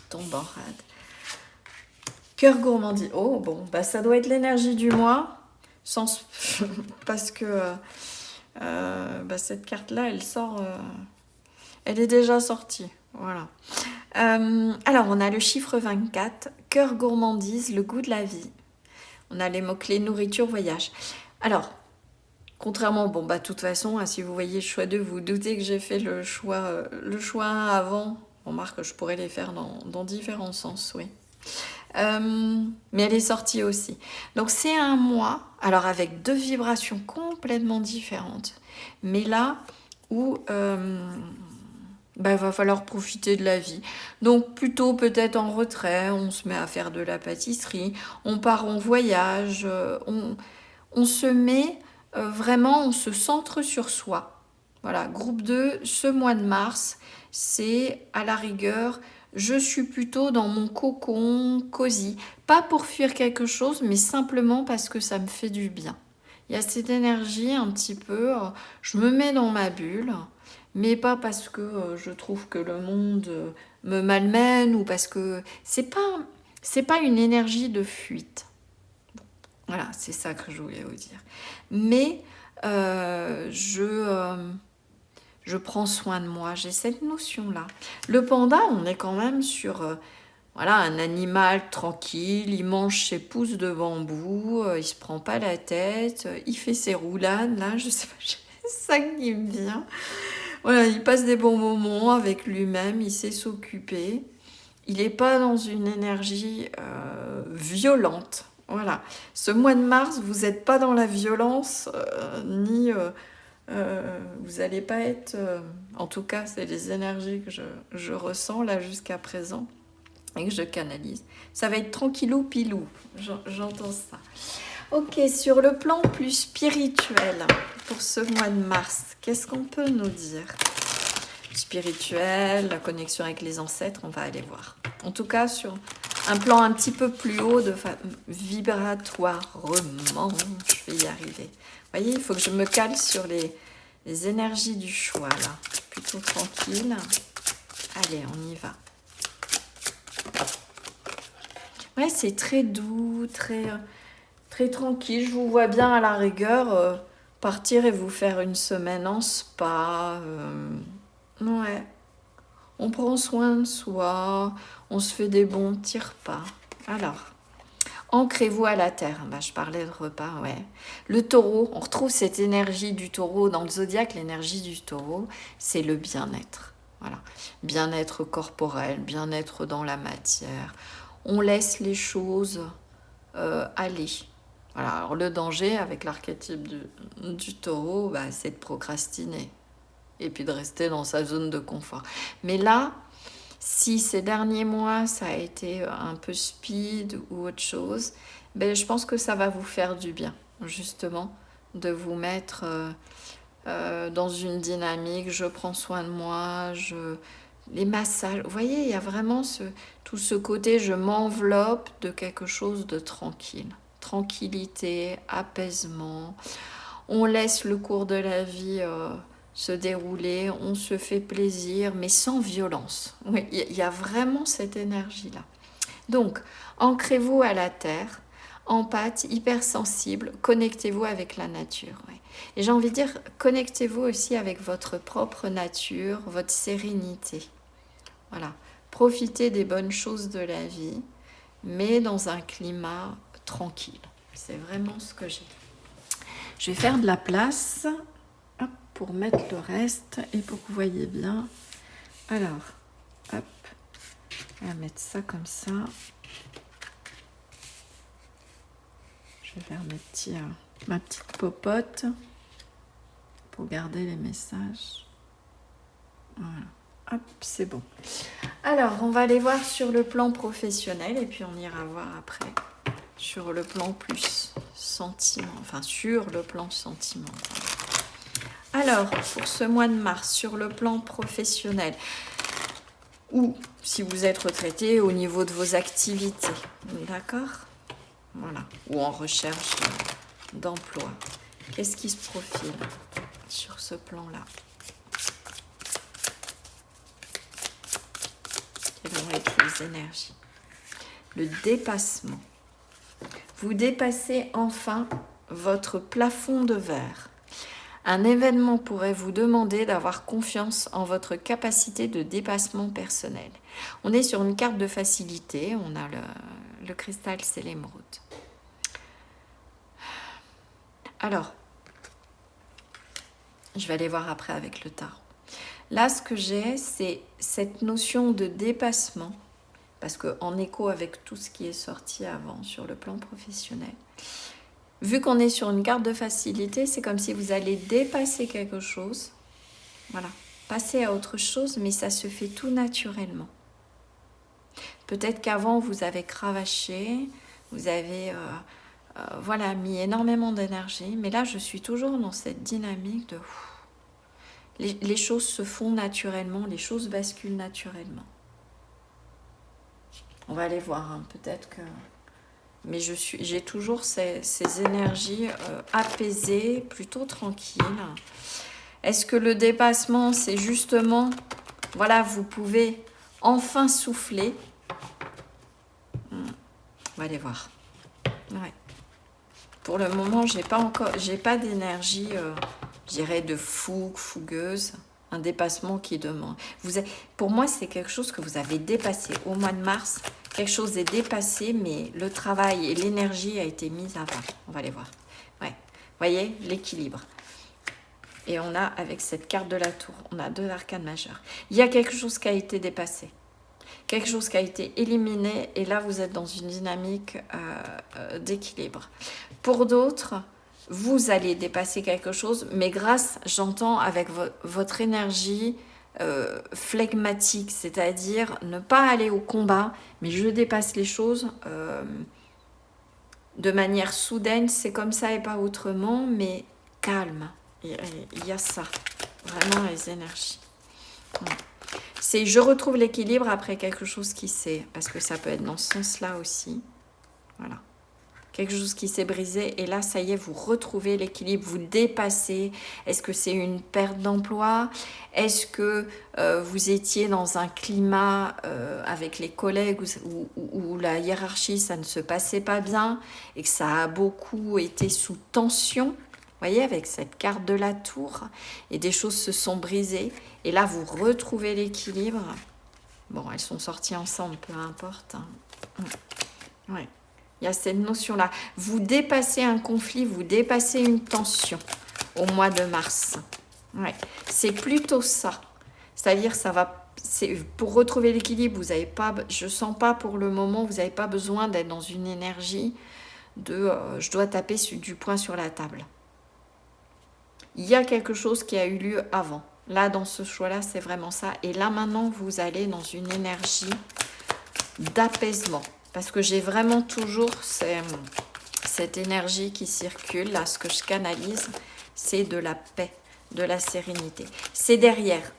tombe en rade. Cœur gourmandise. Oh, bon, ça doit être l'énergie du mois, parce que cette carte-là, elle sort... elle est déjà sortie, voilà. Alors, on a le chiffre 24, cœur gourmandise, le goût de la vie. On a les mots-clés nourriture, voyage. Alors, contrairement, de toute façon, si vous voyez le choix 2, vous doutez que j'ai fait le choix 1 avant. On remarque que je pourrais les faire dans différents sens, oui. Mais elle est sortie aussi. Donc, c'est un mois, alors avec 2 vibrations complètement différentes. Mais là où... va falloir profiter de la vie. Donc plutôt peut-être en retrait, on se met à faire de la pâtisserie, on part en voyage, on se met vraiment, on se centre sur soi. Voilà, groupe 2, ce mois de mars, c'est à la rigueur, je suis plutôt dans mon cocon cosy. Pas pour fuir quelque chose, mais simplement parce que ça me fait du bien. Il y a cette énergie un petit peu, je me mets dans ma bulle, mais pas parce que je trouve que le monde me malmène ou parce que c'est pas une énergie de fuite. Voilà, c'est ça que je voulais vous dire. Mais je prends soin de moi, j'ai cette notion-là. Le panda, on est quand même sur un animal tranquille, il mange ses pousses de bambou, il se prend pas la tête, il fait ses roulades, là, je sais pas, c'est ça qui me vient. Voilà, il passe des bons moments avec lui-même, il sait s'occuper. Il n'est pas dans une énergie violente. Voilà. Ce mois de mars, vous n'êtes pas dans la violence, ni vous n'allez pas être... en tout cas, c'est les énergies que je ressens là jusqu'à présent et que je canalise. Ça va être tranquillou pilou, j'entends ça. Ok, sur le plan plus spirituel, pour ce mois de mars, qu'est-ce qu'on peut nous dire ? Spirituel, la connexion avec les ancêtres, on va aller voir. En tout cas, sur un plan un petit peu plus haut, vibratoirement, je vais y arriver. Vous voyez, il faut que je me cale sur les énergies du choix, là. Plutôt tranquille. Allez, on y va. Ouais, c'est très doux, très tranquille. Je vous vois bien à la rigueur partir et vous faire une semaine en spa. Ouais. On prend soin de soi, on se fait des bons petits repas. Alors, ancrez-vous à la terre. Je parlais de repas, ouais. Le taureau, on retrouve cette énergie du taureau dans le zodiaque. L'énergie du taureau, c'est le bien-être. Voilà. Bien-être corporel, bien-être dans la matière. On laisse les choses aller. Voilà. Alors le danger avec l'archétype du taureau, bah, c'est de procrastiner et puis de rester dans sa zone de confort. Mais là, si ces derniers mois, ça a été un peu speed ou autre chose, ben, je pense que ça va vous faire du bien, justement, de vous mettre dans une dynamique, je prends soin de moi, les massages. Vous voyez, il y a vraiment tout ce côté, je m'enveloppe de quelque chose de tranquille. Tranquillité, apaisement. On laisse le cours de la vie se dérouler, on se fait plaisir, mais sans violence. Oui, il y a vraiment cette énergie-là. Donc, ancrez-vous à la terre, empathe, hypersensible, connectez-vous avec la nature. Ouais. Et j'ai envie de dire, connectez-vous aussi avec votre propre nature, votre sérénité. Voilà, profitez des bonnes choses de la vie, mais dans un climat tranquille. C'est vraiment ce que j'ai. Je vais faire de la place pour mettre le reste et pour que vous voyez bien. Alors, hop, on va mettre ça comme ça. Je vais faire ma petite popote pour garder les messages. Voilà, hop, c'est bon. Alors, on va aller voir sur le plan professionnel et puis on ira voir après sur le plan plus sentiment, enfin sur le plan sentimental. Alors, pour ce mois de mars, sur le plan professionnel, ou si vous êtes retraité au niveau de vos activités, d'accord? Voilà, ou en recherche d'emploi. Qu'est-ce qui se profile sur ce plan-là? Quelles vont être les énergies? Le dépassement. Vous dépassez enfin votre plafond de verre. Un événement pourrait vous demander d'avoir confiance en votre capacité de dépassement personnel. On est sur une carte de facilité, on a le cristal, c'est l'émeraude. Alors, je vais aller voir après avec le tarot. Là, ce que j'ai, c'est cette notion de dépassement, parce qu'en écho avec tout ce qui est sorti avant sur le plan professionnel, vu qu'on est sur une carte de facilité, c'est comme si vous allez dépasser quelque chose, voilà, passer à autre chose, mais ça se fait tout naturellement. Peut-être qu'avant, vous avez cravaché, vous avez voilà, mis énormément d'énergie, mais là, je suis toujours dans cette dynamique de... Les choses se font naturellement, les choses basculent naturellement. On va aller voir, hein, peut-être que... Mais j'ai toujours ces énergies apaisées, plutôt tranquilles. Est-ce que le dépassement, c'est justement, voilà, vous pouvez enfin souffler? On va aller voir. Ouais. Pour le moment, j'ai pas d'énergie, je dirais, de fougueuse. Un dépassement qui demande. Pour moi, c'est quelque chose que vous avez dépassé au mois de mars. Quelque chose est dépassé, mais le travail et l'énergie a été mise avant. On va les voir. Ouais. Vous voyez, l'équilibre. Et on a, avec cette carte de la tour, on a 2 arcanes majeures. Il y a quelque chose qui a été dépassé. Quelque chose qui a été éliminé. Et là, vous êtes dans une dynamique d'équilibre. Pour d'autres... Vous allez dépasser quelque chose, mais grâce, j'entends, avec votre énergie flegmatique, c'est-à-dire ne pas aller au combat, mais je dépasse les choses de manière soudaine, c'est comme ça et pas autrement, mais calme. Il y a ça, vraiment les énergies. C'est je retrouve l'équilibre après quelque chose qui s'est, parce que ça peut être dans ce sens-là aussi. Voilà. Quelque chose qui s'est brisé et là, ça y est, vous retrouvez l'équilibre, vous dépassez. Est-ce que c'est une perte d'emploi? Est-ce que vous étiez dans un climat avec les collègues où la hiérarchie, ça ne se passait pas bien et que ça a beaucoup été sous tension? Vous voyez, avec cette carte de la tour, et des choses se sont brisées. Et là, vous retrouvez l'équilibre. Bon, elles sont sorties ensemble, peu importe. Hein. Ouais. Il y a cette notion-là. Vous dépassez un conflit, vous dépassez une tension au mois de mars. Ouais. C'est plutôt ça. C'est-à-dire, ça va, pour retrouver l'équilibre, vous n'avez pas, je sens pas pour le moment, vous n'avez pas besoin d'être dans une énergie de je dois taper du poing sur la table. Il y a quelque chose qui a eu lieu avant. Là, dans ce choix-là, c'est vraiment ça. Et là, maintenant, vous allez dans une énergie d'apaisement. Parce que j'ai vraiment toujours cette énergie qui circule. Là, ce que je canalise, c'est de la paix, de la sérénité. C'est derrière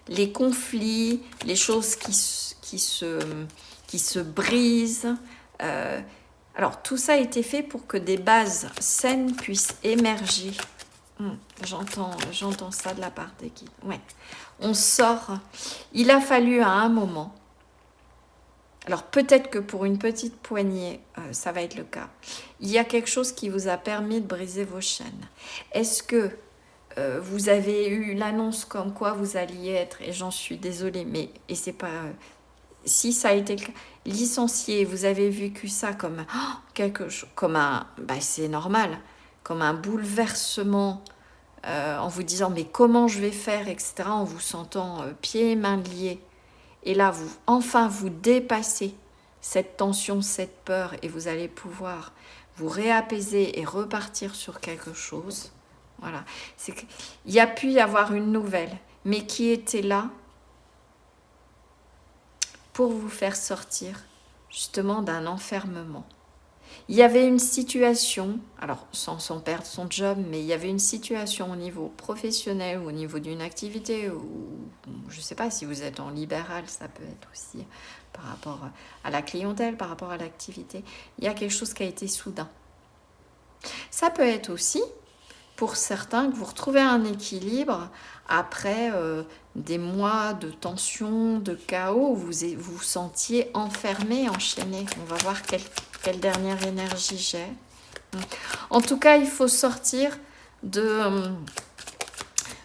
les conflits, les choses qui se brisent. Alors, tout ça a été fait pour que des bases saines puissent émerger. J'entends ça de la part des guides. Ouais. On sort. Il a fallu à un moment. Alors peut-être que pour une petite poignée, ça va être le cas. Il y a quelque chose qui vous a permis de briser vos chaînes. Est-ce que vous avez eu l'annonce comme quoi vous alliez être, et j'en suis désolée, mais et c'est pas si ça a été le cas, licencié, vous avez vécu ça comme quelque chose, comme un, c'est normal, comme un bouleversement. En vous disant mais comment je vais faire, etc., en vous sentant pieds et mains liés. Et là, vous dépassez cette tension, cette peur, et vous allez pouvoir vous réapaiser et repartir sur quelque chose. Voilà. Il y a pu y avoir une nouvelle, mais qui était là pour vous faire sortir justement d'un enfermement. Il y avait une situation, alors sans perdre son job, mais il y avait une situation au niveau professionnel ou au niveau d'une activité, ou je ne sais pas si vous êtes en libéral, ça peut être aussi par rapport à la clientèle, par rapport à l'activité. Il y a quelque chose qui a été soudain. Ça peut être aussi, pour certains, que vous retrouvez un équilibre après des mois de tension, de chaos, où vous vous sentiez enfermé, enchaîné. On va voir quelle dernière énergie j'ai. En tout cas, il faut sortir de...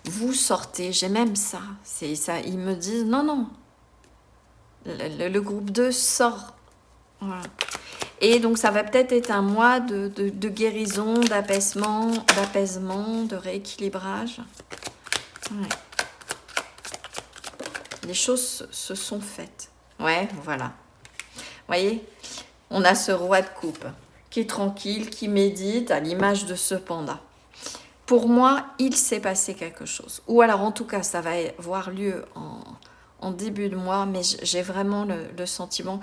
vous sortez, j'ai même ça. Ça. Ils me disent, non. Le groupe 2 sort. Voilà. Et donc, ça va peut-être être un mois de guérison, d'apaisement, de rééquilibrage. Ouais. Les choses se sont faites. Ouais, voilà. Vous voyez, on a ce roi de coupe qui est tranquille, qui médite à l'image de ce panda. Pour moi, il s'est passé quelque chose. Ou alors, en tout cas, ça va avoir lieu en début de mois, mais j'ai vraiment le sentiment,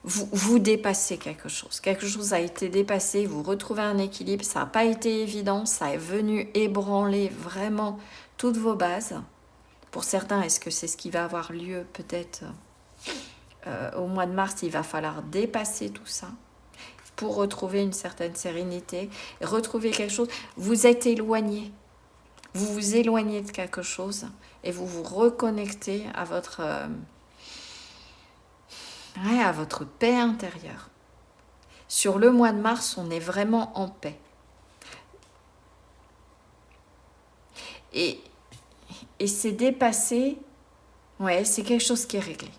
vous dépassez quelque chose. Quelque chose a été dépassé, vous retrouvez un équilibre, ça n'a pas été évident, ça est venu ébranler vraiment toutes vos bases. Pour certains, est-ce que c'est ce qui va avoir lieu peut-être au mois de mars? Il va falloir dépasser tout ça pour retrouver une certaine sérénité, retrouver quelque chose. Vous êtes éloigné, vous vous éloignez de quelque chose et vous vous reconnectez à votre paix intérieure. Sur le mois de mars, on est vraiment en paix. Et c'est dépassé, ouais, c'est quelque chose qui est réglé.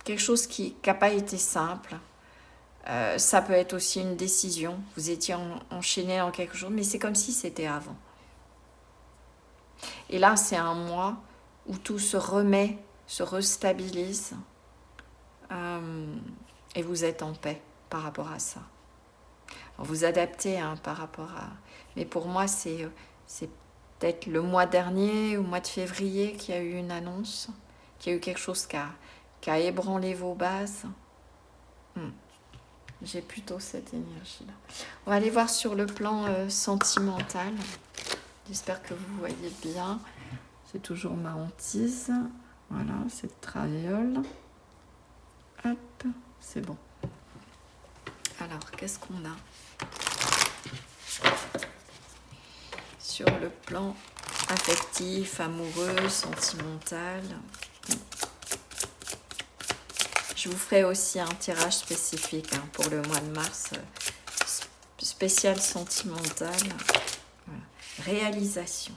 Quelque chose qui n'a pas été simple. Ça peut être aussi une décision. Vous étiez enchaîné dans quelque chose, mais c'est comme si c'était avant. Et là, c'est un mois où tout se remet, se restabilise. Et vous êtes en paix par rapport à ça. Alors, vous adaptez par rapport à... Mais pour moi, c'est peut-être le mois dernier, au mois de février, qu'il y a eu une annonce, qu'il y a eu quelque chose qui a ébranlé vos bases. J'ai plutôt cette énergie-là. On va aller voir sur le plan sentimental. J'espère que vous voyez bien. C'est toujours ma hantise. Voilà, cette traviole. Hop, c'est bon. Alors, qu'est-ce qu'on a sur le plan affectif, amoureux, sentimental? Je vous ferai aussi un tirage spécifique pour le mois de mars, spécial sentimental. Voilà. Réalisation.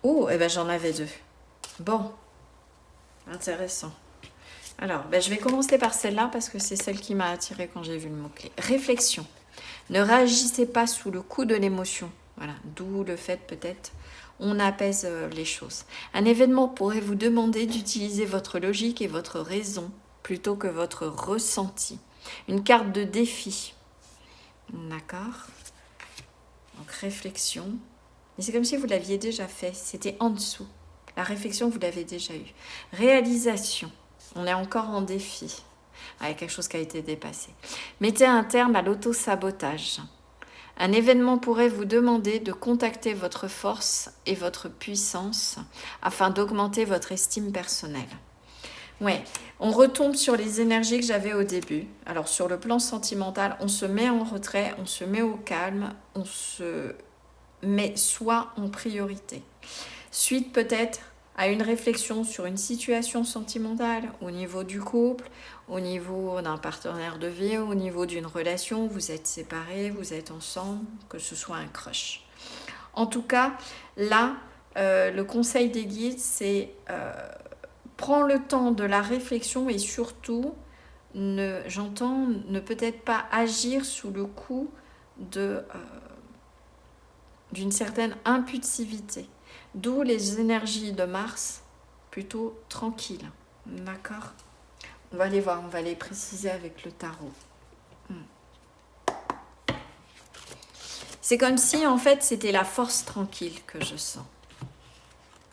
Oh, et ben j'en avais deux. Bon, intéressant. Alors, je vais commencer par celle-là parce que c'est celle qui m'a attirée quand j'ai vu le mot-clé. Réflexion. Ne réagissez pas sous le coup de l'émotion. Voilà, d'où le fait peut-être on apaise les choses. Un événement pourrait vous demander d'utiliser votre logique et votre raison plutôt que votre ressenti. Une carte de défi. D'accord. Donc réflexion. Mais c'est comme si vous l'aviez déjà fait. C'était en dessous. La réflexion, vous l'avez déjà eue. Réalisation. On est encore en défi. Avec quelque chose qui a été dépassé. Mettez un terme à l'auto-sabotage. Un événement pourrait vous demander de contacter votre force et votre puissance afin d'augmenter votre estime personnelle. Ouais, on retombe sur les énergies que j'avais au début. Alors sur le plan sentimental, on se met en retrait, on se met au calme, on se met soi en priorité. Suite peut-être à une réflexion sur une situation sentimentale au niveau du couple, au niveau d'un partenaire de vie, au niveau d'une relation, vous êtes séparés, vous êtes ensemble, que ce soit un crush. En tout cas, là, le conseil des guides, c'est prends le temps de la réflexion et surtout, j'entends, ne peut-être pas agir sous le coup d'une certaine impulsivité. D'où les énergies de Mars plutôt tranquilles. D'accord ? On va les voir, on va les préciser avec le tarot. C'est comme si en fait c'était la force tranquille que je sens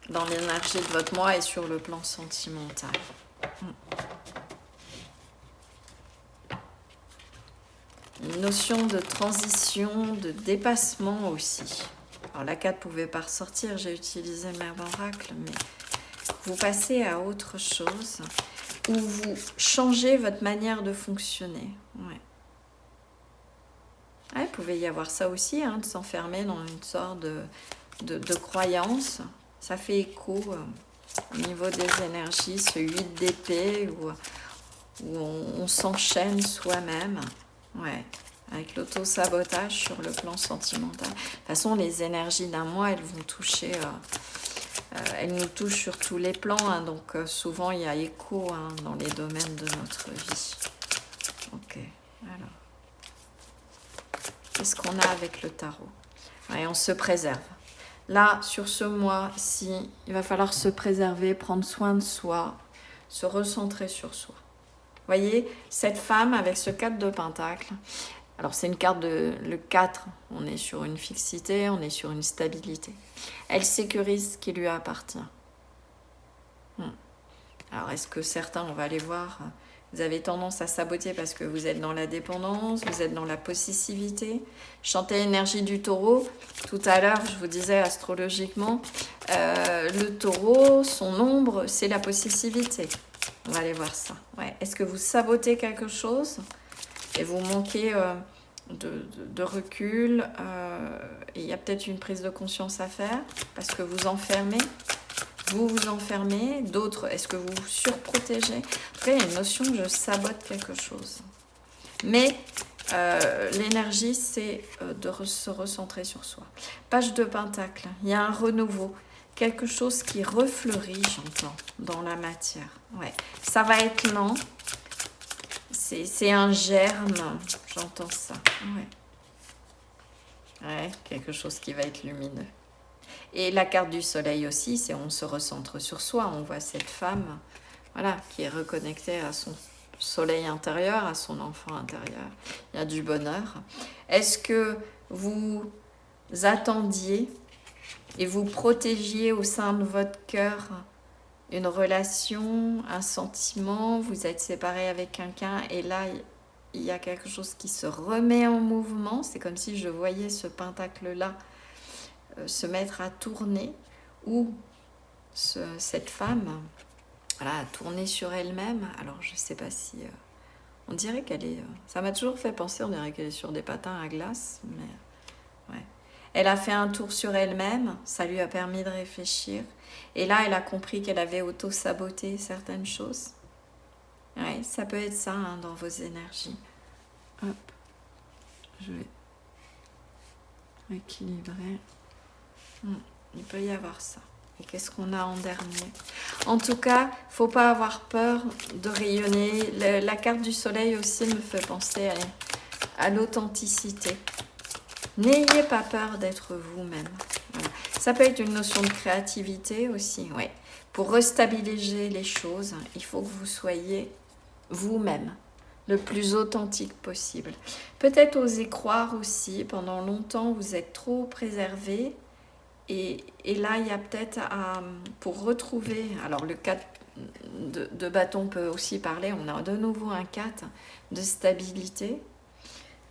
dans l'énergie de votre moi et sur le plan sentimental. Une notion de transition, de dépassement aussi. Alors la carte ne pouvait pas ressortir, j'ai utilisé Mère d'Oracle, mais vous passez à autre chose, où vous changez votre manière de fonctionner. Ouais. Il pouvait y avoir ça aussi, de s'enfermer dans une sorte de croyance. Ça fait écho au niveau des énergies, ce 8 d'épée, où on s'enchaîne soi-même. Ouais. Avec l'auto-sabotage sur le plan sentimental. De toute façon, les énergies d'un mois, elles vont toucher, elles nous touchent sur tous les plans, donc souvent il y a écho dans les domaines de notre vie. Ok, alors. Qu'est-ce qu'on a avec le tarot? Et on se préserve. Là, sur ce mois-ci, il va falloir se préserver, prendre soin de soi, se recentrer sur soi. Vous voyez, cette femme avec ce 4 de Pentacle, alors c'est une carte le 4, on est sur une fixité, on est sur une stabilité. Elle sécurise ce qui lui appartient. Alors est-ce que certains, on va aller voir, vous avez tendance à saboter parce que vous êtes dans la dépendance, vous êtes dans la possessivité. Chantez énergie du taureau. Tout à l'heure, je vous disais astrologiquement, le taureau, son ombre, c'est la possessivité. On va aller voir ça. Ouais. Est-ce que vous sabotez quelque chose et vous manquez de recul et il y a peut-être une prise de conscience à faire parce que vous enfermez. Vous vous enfermez, d'autres, est-ce que vous vous surprotégez? En tout cas, il y a une notion que je sabote quelque chose. Mais l'énergie, c'est de se recentrer sur soi. Page de Pentacle, il y a un renouveau, quelque chose qui refleurit, j'entends, dans la matière. Ouais. Ça va être lent, c'est un germe, j'entends ça. Ouais, quelque chose qui va être lumineux. Et la carte du soleil aussi, c'est on se recentre sur soi. On voit cette femme, voilà, qui est reconnectée à son soleil intérieur, à son enfant intérieur. Il y a du bonheur. Est-ce que vous attendiez et vous protégiez au sein de votre cœur une relation, un sentiment, vous êtes séparé avec quelqu'un et là, il y a quelque chose qui se remet en mouvement. C'est comme si je voyais ce pentacle-là se mettre à tourner, ou cette femme, voilà, à tourner sur elle-même. Alors je ne sais pas si on dirait qu'elle est, ça m'a toujours fait penser, on dirait qu'elle est sur des patins à glace, mais ouais. Elle a fait un tour sur elle-même, ça lui a permis de réfléchir, et là elle a compris qu'elle avait auto-saboté certaines choses. Ouais, ça peut être ça dans vos énergies. Hop, je vais équilibrer. Il peut y avoir ça. Et qu'est-ce qu'on a en dernier? En tout cas, il ne faut pas avoir peur de rayonner. La carte du soleil aussi me fait penser à l'authenticité. N'ayez pas peur d'être vous-même. Voilà. Ça peut être une notion de créativité aussi, ouais. Pour restabiliser les choses, il faut que vous soyez vous-même, le plus authentique possible. Peut-être oser croire aussi, pendant longtemps, vous êtes trop préservé. Et là, il y a peut-être pour retrouver, alors le 4 de bâton peut aussi parler, on a de nouveau un 4 de stabilité.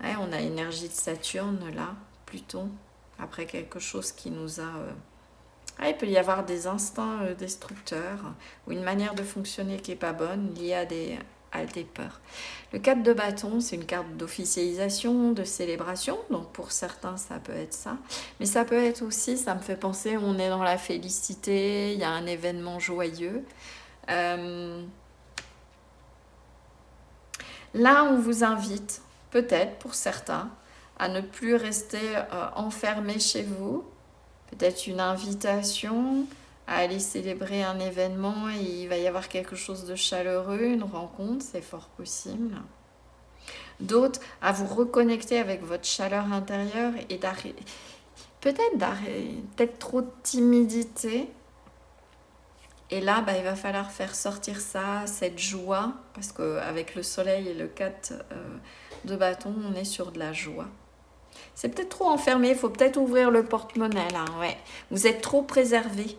Ouais, on a l'énergie de Saturne là, Pluton, après quelque chose qui nous a... il peut y avoir des instincts destructeurs ou une manière de fonctionner qui n'est pas bonne liée à des peurs. Le 4 de bâton, c'est une carte d'officialisation, de célébration, donc pour certains ça peut être ça, mais ça peut être aussi, ça me fait penser, on est dans la félicité, il y a un événement joyeux. Là, on vous invite, peut-être pour certains, à ne plus rester enfermé chez vous, peut-être une invitation à aller célébrer un événement et il va y avoir quelque chose de chaleureux, une rencontre, c'est fort possible. D'autres, à vous reconnecter avec votre chaleur intérieure et peut-être trop de timidité. Et là, il va falloir faire sortir ça, cette joie, parce qu'avec le soleil et le 4 de bâton, on est sur de la joie. C'est peut-être trop enfermé, il faut peut-être ouvrir le porte-monnaie là, ouais. Vous êtes trop préservé.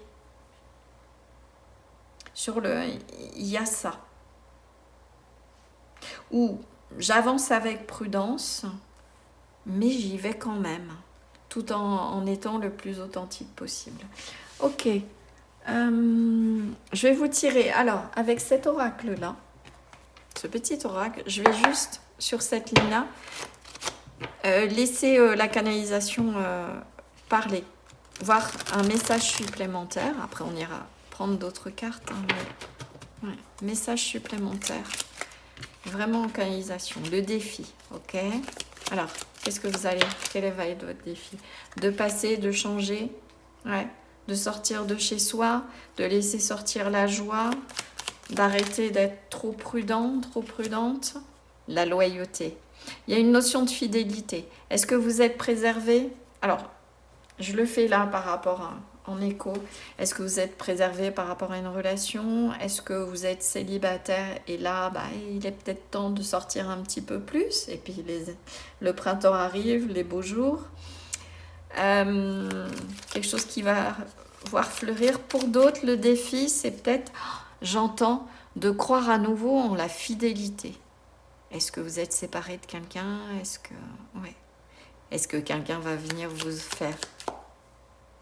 Il y a ça. Ou j'avance avec prudence, mais j'y vais quand même, tout en étant le plus authentique possible. Ok, je vais vous tirer, alors, avec cet oracle-là, ce petit oracle, je vais juste, sur cette ligne-là, laisser la canalisation parler, voir un message supplémentaire. Après, on ira prendre d'autres cartes. Mais... ouais. Message supplémentaire. Vraiment en canalisation. Le défi, ok? Alors, quel va être votre défi? De passer, de changer, ouais. De sortir de chez soi, de laisser sortir la joie, d'arrêter d'être trop prudent, trop prudente. La loyauté. Il y a une notion de fidélité. Est-ce que vous êtes préservé? Alors, je le fais là par rapport en écho. Est-ce que vous êtes préservé par rapport à une relation? Est-ce que vous êtes célibataire? Et là, il est peut-être temps de sortir un petit peu plus. Et puis, le printemps arrive, les beaux jours. Quelque chose qui va voir fleurir. Pour d'autres, le défi, c'est peut-être, j'entends, de croire à nouveau en la fidélité. Est-ce que vous êtes séparé de quelqu'un? Est-ce que quelqu'un va venir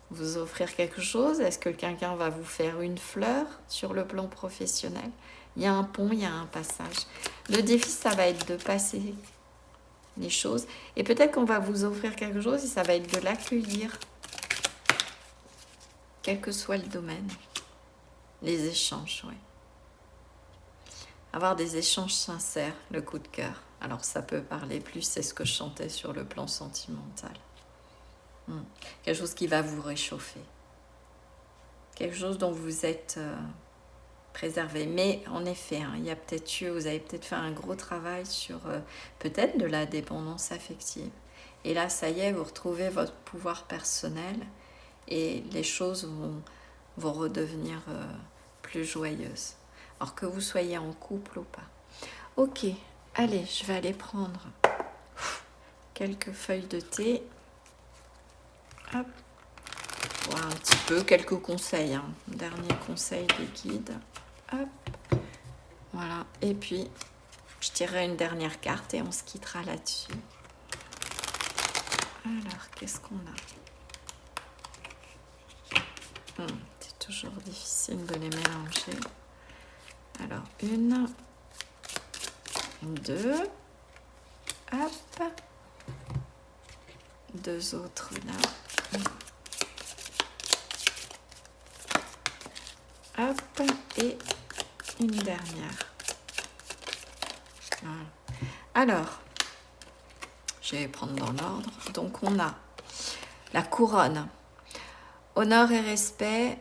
vous offrir quelque chose? Est-ce que quelqu'un va vous faire une fleur sur le plan professionnel? Il y a un pont, il y a un passage. Le défi, ça va être de passer les choses. Et peut-être qu'on va vous offrir quelque chose et ça va être de l'accueillir. Quel que soit le domaine. Les échanges, oui. Avoir des échanges sincères, le coup de cœur. Alors ça peut parler plus, c'est ce que je chantais sur le plan sentimental. Quelque chose qui va vous réchauffer. Quelque chose dont vous êtes préservé. Mais en effet, il y a peut-être vous avez peut-être fait un gros travail sur peut-être de la dépendance affective. Et là, ça y est, vous retrouvez votre pouvoir personnel et les choses vont redevenir plus joyeuses. Alors que vous soyez en couple ou pas. Ok, allez, je vais aller prendre quelques feuilles de thé. Hop. Voir un petit peu, quelques conseils. Dernier conseil des guides. Hop. Voilà. Et puis, je tirerai une dernière carte et on se quittera là-dessus. Alors, qu'est-ce qu'on a? C'est toujours difficile de les mélanger. Alors, 1, 2, hop, 2 autres là, hop, et une dernière. Voilà. Alors, je vais prendre dans l'ordre. Donc, on a la couronne. Honneur et respect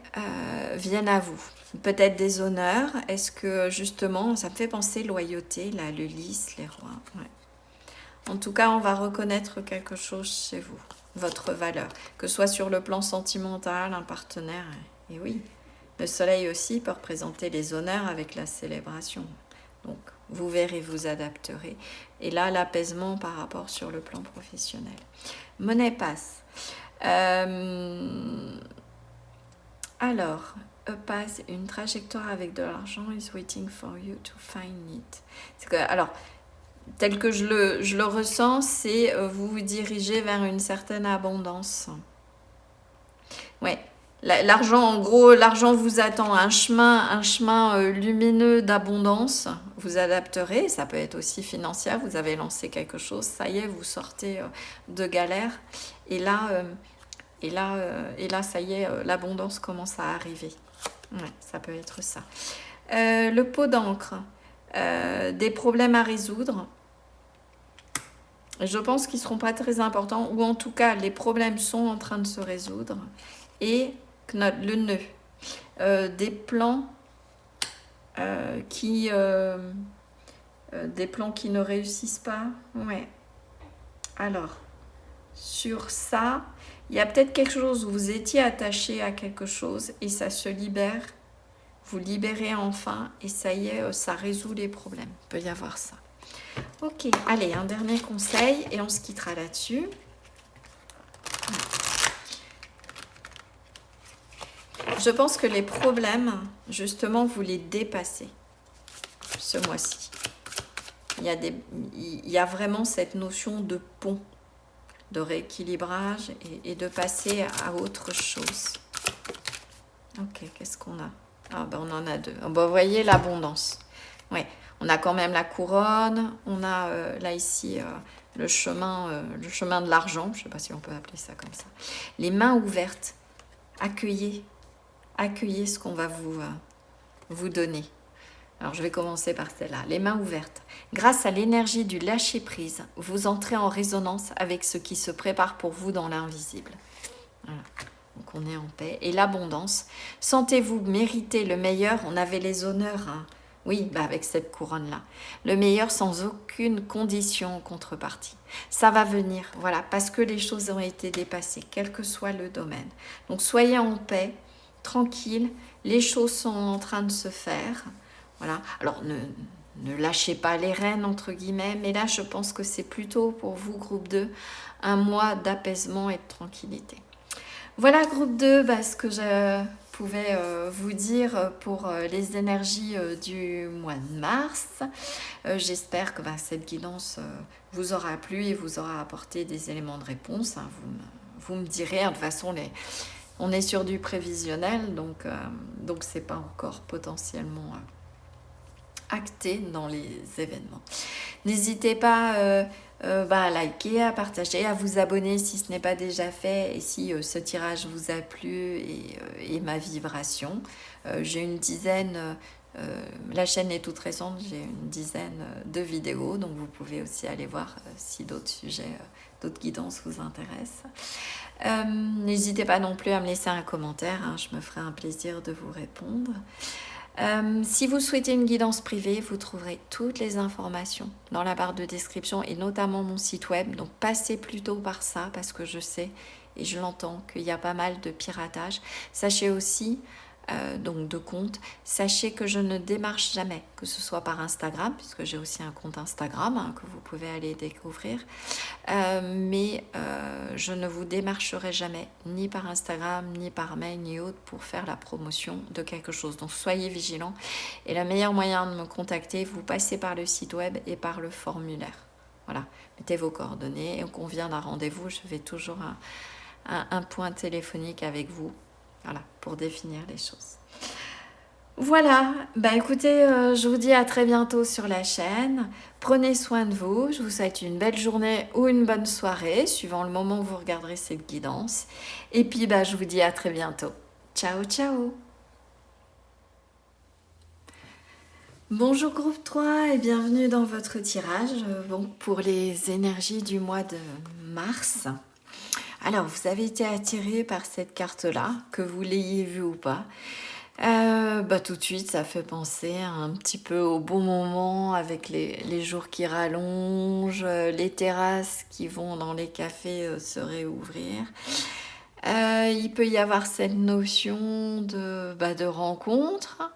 viennent à vous. Peut-être des honneurs. Est-ce que justement, ça me fait penser loyauté, là, le lys, les rois. Ouais. En tout cas, on va reconnaître quelque chose chez vous, votre valeur, que ce soit sur le plan sentimental, un partenaire. Et oui, le soleil aussi peut représenter les honneurs avec la célébration. Donc, vous verrez, vous adapterez. Et là, l'apaisement par rapport sur le plan professionnel. Monnaie passe. Alors, a path, une trajectoire avec de l'argent is waiting for you to find it. Alors, tel que je le ressens, c'est vous vous dirigez vers une certaine abondance. Ouais. L'argent, en gros, l'argent vous attend, un chemin lumineux d'abondance, vous adapterez, ça peut être aussi financier, vous avez lancé quelque chose, ça y est, vous sortez de galère, et là, ça y est, l'abondance commence à arriver. Ouais, ça peut être ça. Le pot d'encre, des problèmes à résoudre, je pense qu'ils ne seront pas très importants, ou en tout cas, les problèmes sont en train de se résoudre, et le nœud, des plans qui ne réussissent pas. Ouais. Alors, sur ça, il y a peut-être quelque chose où vous étiez attaché à quelque chose et ça se libère. Vous libérez enfin et ça y est, ça résout les problèmes. Il peut y avoir ça. Ok, allez, un dernier conseil et on se quittera là-dessus. Je pense que les problèmes, justement, vous les dépassez ce mois-ci. Il y a vraiment cette notion de pont, de rééquilibrage et de passer à autre chose. Ok, qu'est-ce qu'on a? Ah ben on en a deux. Ah ben, vous voyez l'abondance. Ouais, on a quand même la couronne, on a là ici le chemin de l'argent, je ne sais pas si on peut appeler ça comme ça. Les mains ouvertes, accueillez ce qu'on va vous donner. Alors je vais commencer par celle-là, les mains ouvertes. Grâce à l'énergie du lâcher-prise, vous entrez en résonance avec ce qui se prépare pour vous dans l'invisible. Voilà. Donc on est en paix. Et l'abondance, sentez-vous mériter le meilleur. On avait les honneurs, hein. Oui, bah avec cette couronne-là. Le meilleur sans aucune condition en contrepartie. Ça va venir, voilà, parce que les choses ont été dépassées, quel que soit le domaine. Donc soyez en paix, tranquille, les choses sont en train de se faire. Voilà, alors ne lâchez pas les rênes, entre guillemets, mais là je pense que c'est plutôt pour vous, groupe 2, un mois d'apaisement et de tranquillité. Voilà, groupe 2, ce que je pouvais vous dire pour les énergies du mois de mars. J'espère que cette guidance vous aura plu et vous aura apporté des éléments de réponse. Hein. Vous me direz, hein, de toute façon, on est sur du prévisionnel, donc c'est pas encore potentiellement acté dans les événements. N'hésitez pas à liker, à partager, à vous abonner si ce n'est pas déjà fait et si ce tirage vous a plu et ma vibration. J'ai une dizaine, la chaîne est toute récente, j'ai une dizaine de vidéos, donc vous pouvez aussi aller voir si d'autres sujets, d'autres guidances vous intéressent. N'hésitez pas non plus à me laisser un commentaire, hein, je me ferai un plaisir de vous répondre. Si vous souhaitez une guidance privée, vous trouverez toutes les informations dans la barre de description et notamment mon site web. Donc passez plutôt par ça parce que je sais et je l'entends qu'il y a pas mal de piratage. Sachez aussi, donc de compte, sachez que je ne démarche jamais, que ce soit par Instagram, puisque j'ai aussi un compte Instagram hein, que vous pouvez aller découvrir. Mais je ne vous démarcherai jamais, ni par Instagram, ni par mail, ni autre, pour faire la promotion de quelque chose. Donc soyez vigilants. Et le meilleur moyen de me contacter, vous passez par le site web et par le formulaire. Voilà, mettez vos coordonnées et on convient d'un rendez-vous. Je fais toujours un point téléphonique avec vous. Voilà, pour définir les choses. Voilà, écoutez, je vous dis à très bientôt sur la chaîne. Prenez soin de vous, je vous souhaite une belle journée ou une bonne soirée, suivant le moment où vous regarderez cette guidance. Et puis, je vous dis à très bientôt. Ciao, ciao. Bonjour groupe 3 et bienvenue dans votre tirage pour les énergies du mois de mars. Alors, vous avez été attiré par cette carte-là, que vous l'ayez vue ou pas. Tout de suite, ça fait penser un petit peu au bon moment avec les jours qui rallongent, les terrasses qui vont dans les cafés se réouvrir. Il peut y avoir cette notion de rencontre.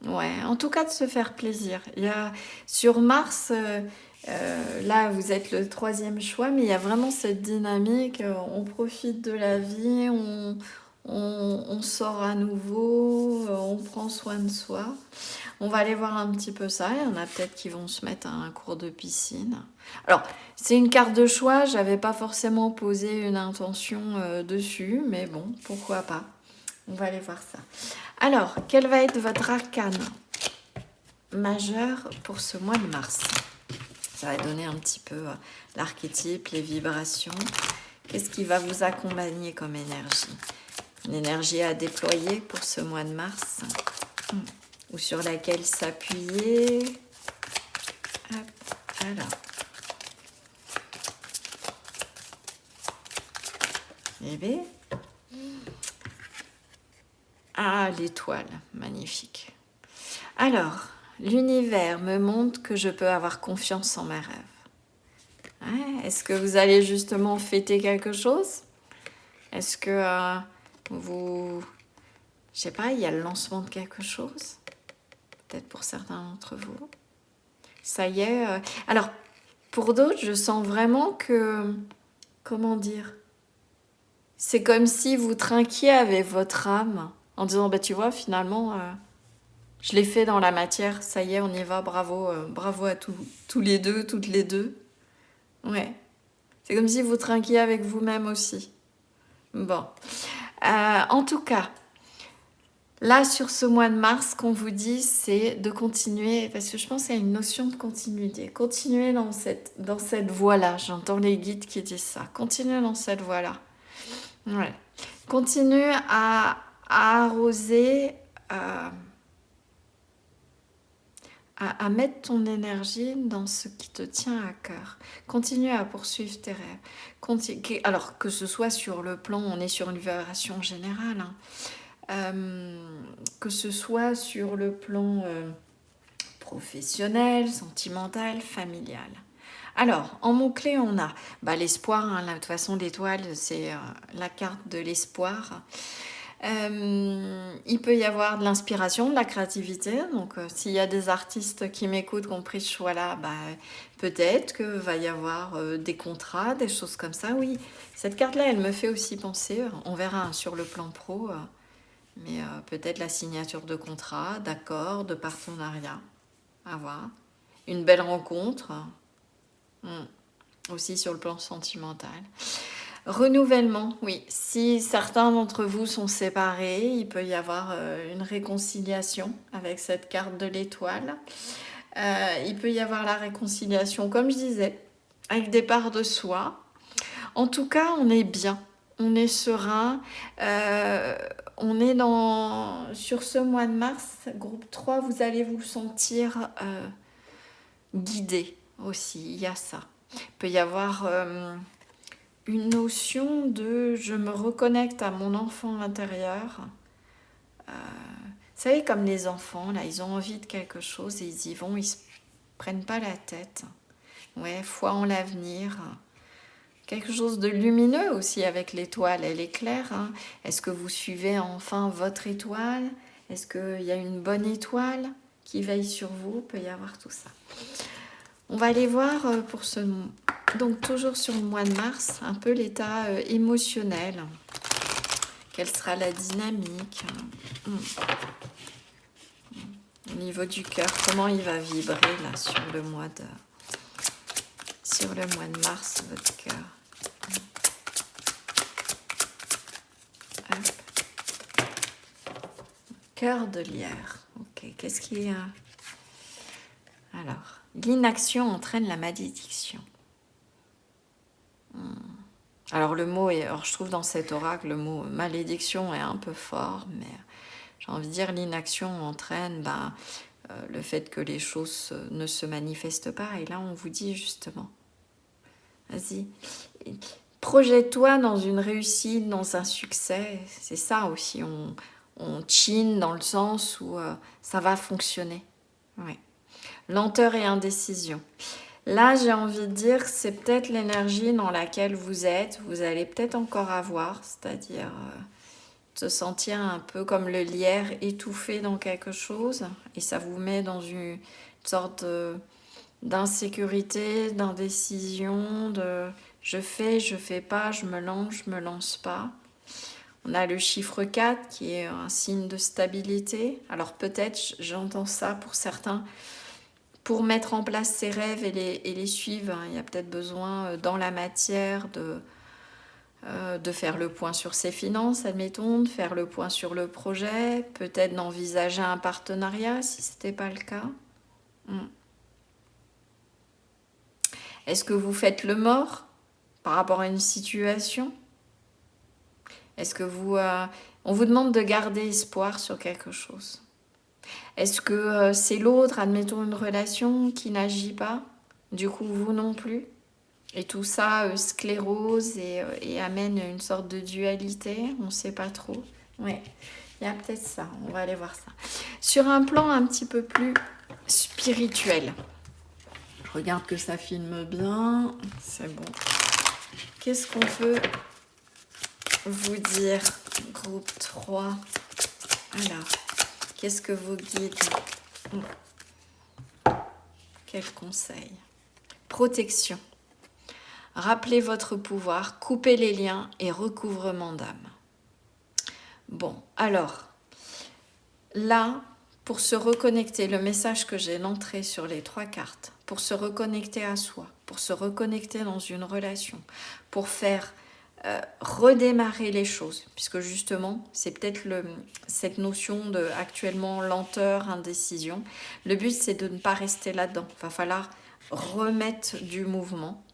Ouais, en tout cas de se faire plaisir. Il y a, sur Mars, là vous êtes le troisième choix, mais il y a vraiment cette dynamique, on profite de la vie, on sort à nouveau, on prend soin de soi. On va aller voir un petit peu ça. Il y en a peut-être qui vont se mettre à un cours de piscine. Alors, c'est une carte de choix. J'avais pas forcément posé une intention dessus, mais bon, pourquoi pas. On va aller voir ça. Alors, quel va être votre arcane majeur pour ce mois de mars? Ça va donner un petit peu l'archétype, les vibrations. Qu'est-ce qui va vous accompagner comme énergie? Une énergie à déployer pour ce mois de mars, ou sur laquelle s'appuyer. Hop, alors. Eh bien. Ah, l'étoile, magnifique. Alors, l'univers me montre que je peux avoir confiance en mes rêves. Ouais, est-ce que vous allez justement fêter quelque chose? Est-ce que vous... Je sais pas, il y a le lancement de quelque chose? Peut-être pour certains d'entre vous. Ça y est. Alors, pour d'autres, je sens vraiment que... Comment dire? C'est comme si vous trinquiez avec votre âme en disant, tu vois, finalement, je l'ai fait dans la matière, ça y est, on y va, bravo, bravo à tous les deux, toutes les deux. Ouais. C'est comme si vous trinquiez avec vous-même aussi. Bon. En tout cas, là, sur ce mois de mars, ce qu'on vous dit, c'est de continuer, parce que je pense qu'il y a une notion de continuité. Continuer dans cette voie-là. J'entends les guides qui disent ça. Continuer dans cette voie-là. Ouais. Continue à arroser, à mettre ton énergie dans ce qui te tient à cœur. Continue à poursuivre tes rêves. Alors, que ce soit sur le plan, on est sur une vibration générale, que ce soit sur le plan professionnel, sentimental, familial. Alors, en mots-clés, on a l'espoir. De toute façon, l'étoile, c'est la carte de l'espoir. Il peut y avoir de l'inspiration, de la créativité. Donc, s'il y a des artistes qui m'écoutent, qui ont pris ce choix-là, peut-être qu'il va y avoir des contrats, des choses comme ça. Oui, cette carte-là, elle me fait aussi penser, on verra sur le plan pro, mais peut-être la signature de contrats, d'accords, de partenariats. À voir. Une belle rencontre. Aussi sur le plan sentimental. Renouvellement, oui. Si certains d'entre vous sont séparés, il peut y avoir une réconciliation avec cette carte de l'étoile. Il peut y avoir la réconciliation, comme je disais, avec des parts de soi. En tout cas, on est bien, on est serein. On est sur ce mois de mars, groupe 3, vous allez vous sentir guidé aussi, il y a ça. Il peut y avoir une notion de je me reconnecte à mon enfant intérieur. Vous savez, comme les enfants, là, ils ont envie de quelque chose et ils y vont, ils se prennent pas la tête. Ouais, foi en l'avenir. Quelque chose de lumineux aussi avec l'étoile, elle est claire. Est-ce que vous suivez enfin votre étoile? Est-ce qu'il y a une bonne étoile qui veille sur vous? Il peut y avoir tout ça. On va aller voir pour donc toujours sur le mois de mars, un peu l'état émotionnel. Quelle sera la dynamique au niveau du cœur? Comment il va vibrer là sur le mois de mars, votre cœur? Cœur de lierre. Ok, qu'est-ce qu'il y a? Alors, l'inaction entraîne la malédiction. Alors le mot est, je trouve dans cet oracle, le mot malédiction est un peu fort, mais j'ai envie de dire l'inaction entraîne le fait que les choses ne se manifestent pas. Et là, on vous dit justement, vas-y, projette-toi dans une réussite, dans un succès. C'est ça aussi, on chine dans le sens où ça va fonctionner. Ouais. Lenteur et indécision. Là, j'ai envie de dire que c'est peut-être l'énergie dans laquelle vous êtes. Vous allez peut-être encore avoir, c'est-à-dire se sentir un peu comme le lierre étouffé dans quelque chose. Et ça vous met dans une sorte d'insécurité, d'indécision, de je fais pas, je me lance pas. On a le chiffre 4 qui est un signe de stabilité. Alors peut-être, j'entends ça pour certains, pour mettre en place ses rêves et les suivre, hein, il y a peut-être besoin dans la matière de faire le point sur ses finances, admettons, de faire le point sur le projet, peut-être d'envisager un partenariat si ce n'était pas le cas. Est-ce que vous faites le mort par rapport à une situation? Est-ce que on vous demande de garder espoir sur quelque chose? Est-ce que c'est l'autre, admettons une relation, qui n'agit pas? Du coup, vous non plus? Et tout ça sclérose et amène une sorte de dualité, on ne sait pas trop. Ouais, il y a peut-être ça, on va aller voir ça. Sur un plan un petit peu plus spirituel, je regarde que ça filme bien, c'est bon. Qu'est-ce qu'on peut vous dire, groupe 3? Alors, qu'est-ce que vos guides? Quel conseil? Protection. Rappelez votre pouvoir, coupez les liens et recouvrement d'âme. Bon, alors, là, pour se reconnecter, le message que j'ai, l'entrée sur les 3 cartes, pour se reconnecter à soi, pour se reconnecter dans une relation, pour faire redémarrer les choses, puisque justement, c'est peut-être cette notion de actuellement lenteur, indécision. Le but, c'est de ne pas rester là-dedans. Il va falloir remettre du mouvement.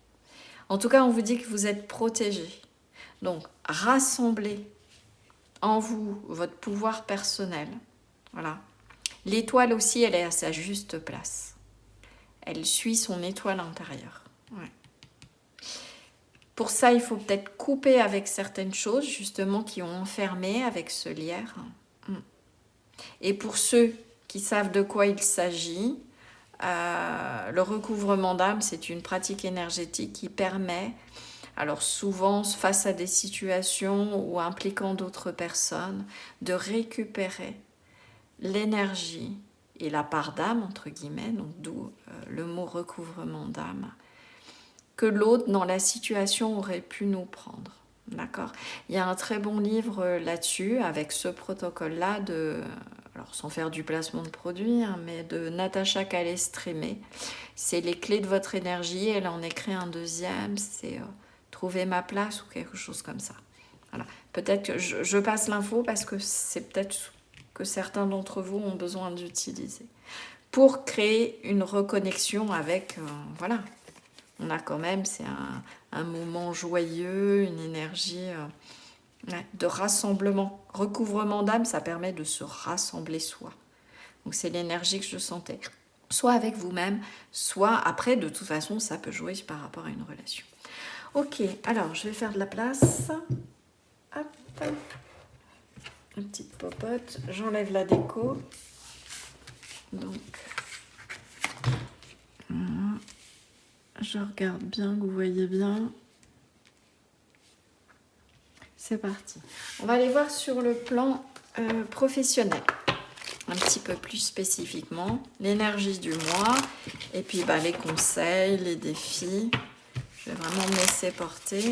En tout cas, on vous dit que vous êtes protégé. Donc, rassemblez en vous votre pouvoir personnel. Voilà. L'étoile aussi, elle est à sa juste place. Elle suit son étoile intérieure. Ouais. Pour ça, il faut peut-être couper avec certaines choses, justement, qui ont enfermé avec ce lierre. Et pour ceux qui savent de quoi il s'agit, le recouvrement d'âme, c'est une pratique énergétique qui permet, alors souvent face à des situations ou impliquant d'autres personnes, de récupérer l'énergie et la part d'âme, entre guillemets, donc d'où le mot recouvrement d'âme, que l'autre dans la situation aurait pu nous prendre. D'accord? Il y a un très bon livre là-dessus, avec ce protocole-là, alors sans faire du placement de produit, hein, mais de Natacha Calestrémé. C'est les clés de votre énergie. Elle en écrit un deuxième, c'est trouver ma place ou quelque chose comme ça. Voilà. Peut-être que je passe l'info parce que c'est peut-être que certains d'entre vous ont besoin d'utiliser pour créer une reconnexion avec, voilà. On a quand même, c'est un moment joyeux, une énergie de rassemblement. Recouvrement d'âme, ça permet de se rassembler soi. Donc c'est l'énergie que je sentais. Soit avec vous-même, soit après, de toute façon, ça peut jouer par rapport à une relation. Ok, alors je vais faire de la place. Hop. Une petite popote. J'enlève la déco. Donc, voilà. Je regarde bien, que vous voyez bien. C'est parti. On va aller voir sur le plan professionnel, un petit peu plus spécifiquement, l'énergie du mois, et puis les conseils, les défis. Je vais vraiment me laisser porter.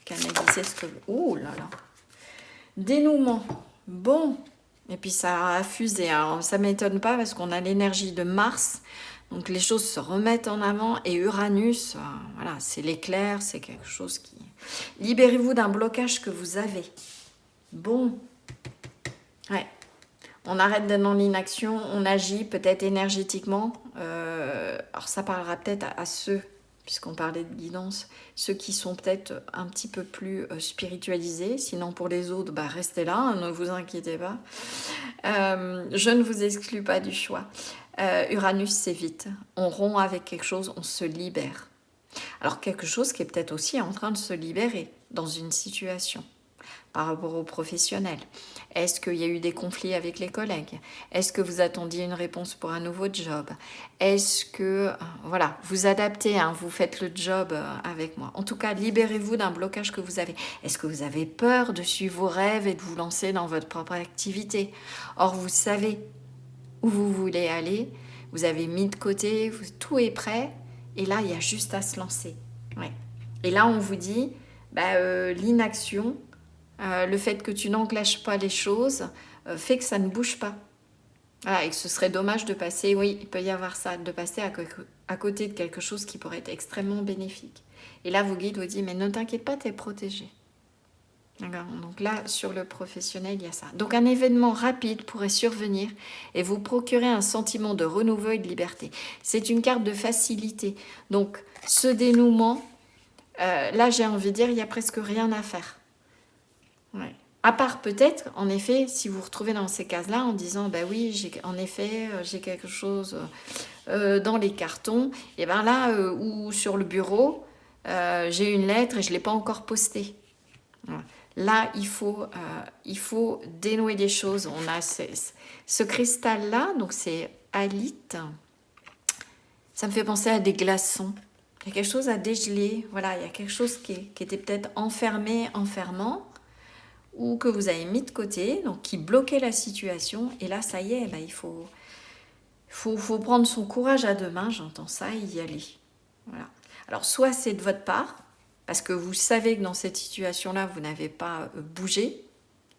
Canaliser ce que... Oh là là. Dénouement. Bon. Et puis ça a fusé. Alors, ça ne m'étonne pas parce qu'on a l'énergie de Mars. Donc les choses se remettent en avant. Et Uranus, voilà, c'est l'éclair, c'est quelque chose qui... Libérez-vous d'un blocage que vous avez. Bon. Ouais. On arrête d'être dans l'inaction, on agit peut-être énergétiquement. Alors ça parlera peut-être à ceux, puisqu'on parlait de guidance, ceux qui sont peut-être un petit peu plus spiritualisés. Sinon pour les autres, restez là, hein, ne vous inquiétez pas. Je ne vous exclus pas du choix. Uranus, c'est vite. On rompt avec quelque chose, on se libère. Alors quelque chose qui est peut-être aussi en train de se libérer dans une situation. par rapport aux professionnels? Est-ce qu'il y a eu des conflits avec les collègues? Est-ce que vous attendiez une réponse pour un nouveau job? Est-ce que, voilà, vous adaptez, hein, vous faites le job avec moi. En tout cas, libérez-vous d'un blocage que vous avez. Est-ce que vous avez peur de suivre vos rêves et de vous lancer dans votre propre activité? Or, vous savez où vous voulez aller, vous avez mis de côté, tout est prêt, et là, il y a juste à se lancer. Ouais. Et là, on vous dit, l'inaction, le fait que tu n'enclenches pas les choses, fait que ça ne bouge pas. Voilà, et que ce serait dommage de passer, oui, il peut y avoir ça, de passer à côté de quelque chose qui pourrait être extrêmement bénéfique. Et là, vos guides vous disent, mais ne t'inquiète pas, tu es protégé. D'accord. Donc là, sur le professionnel, il y a ça. Donc un événement rapide pourrait survenir et vous procurer un sentiment de renouveau et de liberté. C'est une carte de facilité. Donc ce dénouement, là j'ai envie de dire, il n'y a presque rien à faire. Ouais. À part peut-être, en effet, si vous vous retrouvez dans ces cases-là en disant, bah oui, j'ai quelque chose dans les cartons, et bien là, ou sur le bureau, j'ai une lettre et je ne l'ai pas encore postée. Voilà. Là, il faut dénouer des choses. On a ce cristal-là, donc c'est halite. Ça me fait penser à des glaçons. Il y a quelque chose à dégeler. Voilà, il y a quelque chose qui était peut-être enfermant, ou que vous avez mis de côté, donc qui bloquait la situation. Et là, ça y est, il faut prendre son courage à deux mains, j'entends ça, et y aller. Voilà. Alors, soit c'est de votre part, parce que vous savez que dans cette situation-là, vous n'avez pas bougé,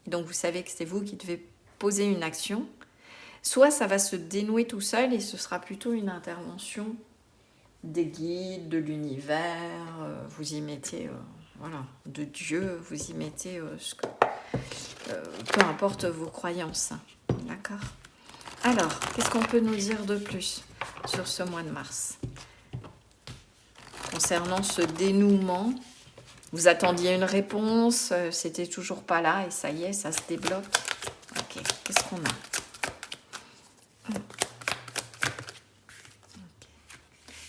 donc vous savez que c'est vous qui devez poser une action, soit ça va se dénouer tout seul et ce sera plutôt une intervention des guides, de l'univers, vous y mettez, de Dieu, vous y mettez peu importe vos croyances. D'accord ? Alors, qu'est-ce qu'on peut nous dire de plus sur ce mois de mars ? Concernant ce dénouement, vous attendiez une réponse, c'était toujours pas là et ça y est, ça se débloque. Ok, qu'est-ce qu'on a ? Okay.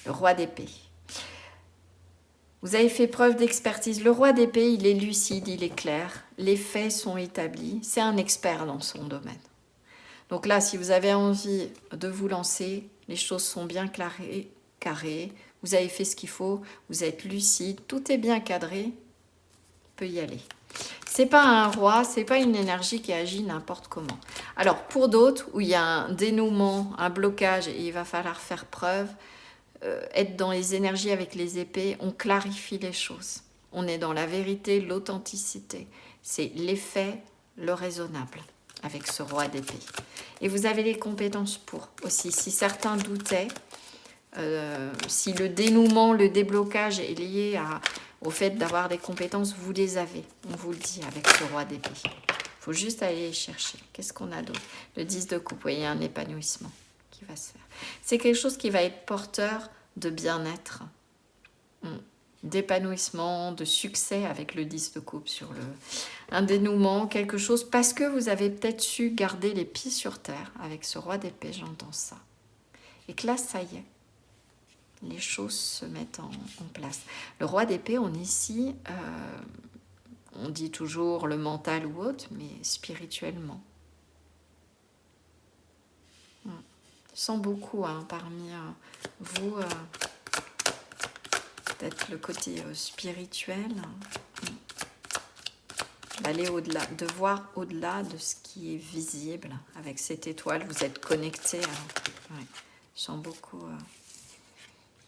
Le roi d'épée. Vous avez fait preuve d'expertise. Le roi d'épée, il est lucide, il est clair. Les faits sont établis. C'est un expert dans son domaine. Donc là, si vous avez envie de vous lancer, les choses sont bien carrées. Vous avez fait ce qu'il faut, vous êtes lucide, tout est bien cadré, on peut y aller. C'est pas un roi, c'est pas une énergie qui agit n'importe comment. Alors pour d'autres, où il y a un dénouement, un blocage et il va falloir faire preuve, être dans les énergies avec les épées, on clarifie les choses. On est dans la vérité, l'authenticité. C'est l'effet, le raisonnable avec ce roi d'épée. Et vous avez les compétences pour aussi. Si certains doutaient, si le dénouement, le déblocage est lié au fait d'avoir des compétences, vous les avez. On vous le dit avec ce roi d'épée. Il faut juste aller les chercher. Qu'est-ce qu'on a d'autre ? Le 10 de coupe, vous voyez, un épanouissement qui va se faire. C'est quelque chose qui va être porteur de bien-être, d'épanouissement, de succès avec le 10 de coupe sur un dénouement, quelque chose, parce que vous avez peut-être su garder les pieds sur terre avec ce roi d'épée, j'entends ça. Et que là, ça y est. Les choses se mettent en place. Le roi d'épée, on est ici, on dit toujours le mental ou autre, mais spirituellement. Je sens beaucoup parmi vous, peut-être le côté spirituel, d'aller au-delà, de voir au-delà de ce qui est visible. Avec cette étoile, vous êtes connectés. Ouais, je sens beaucoup...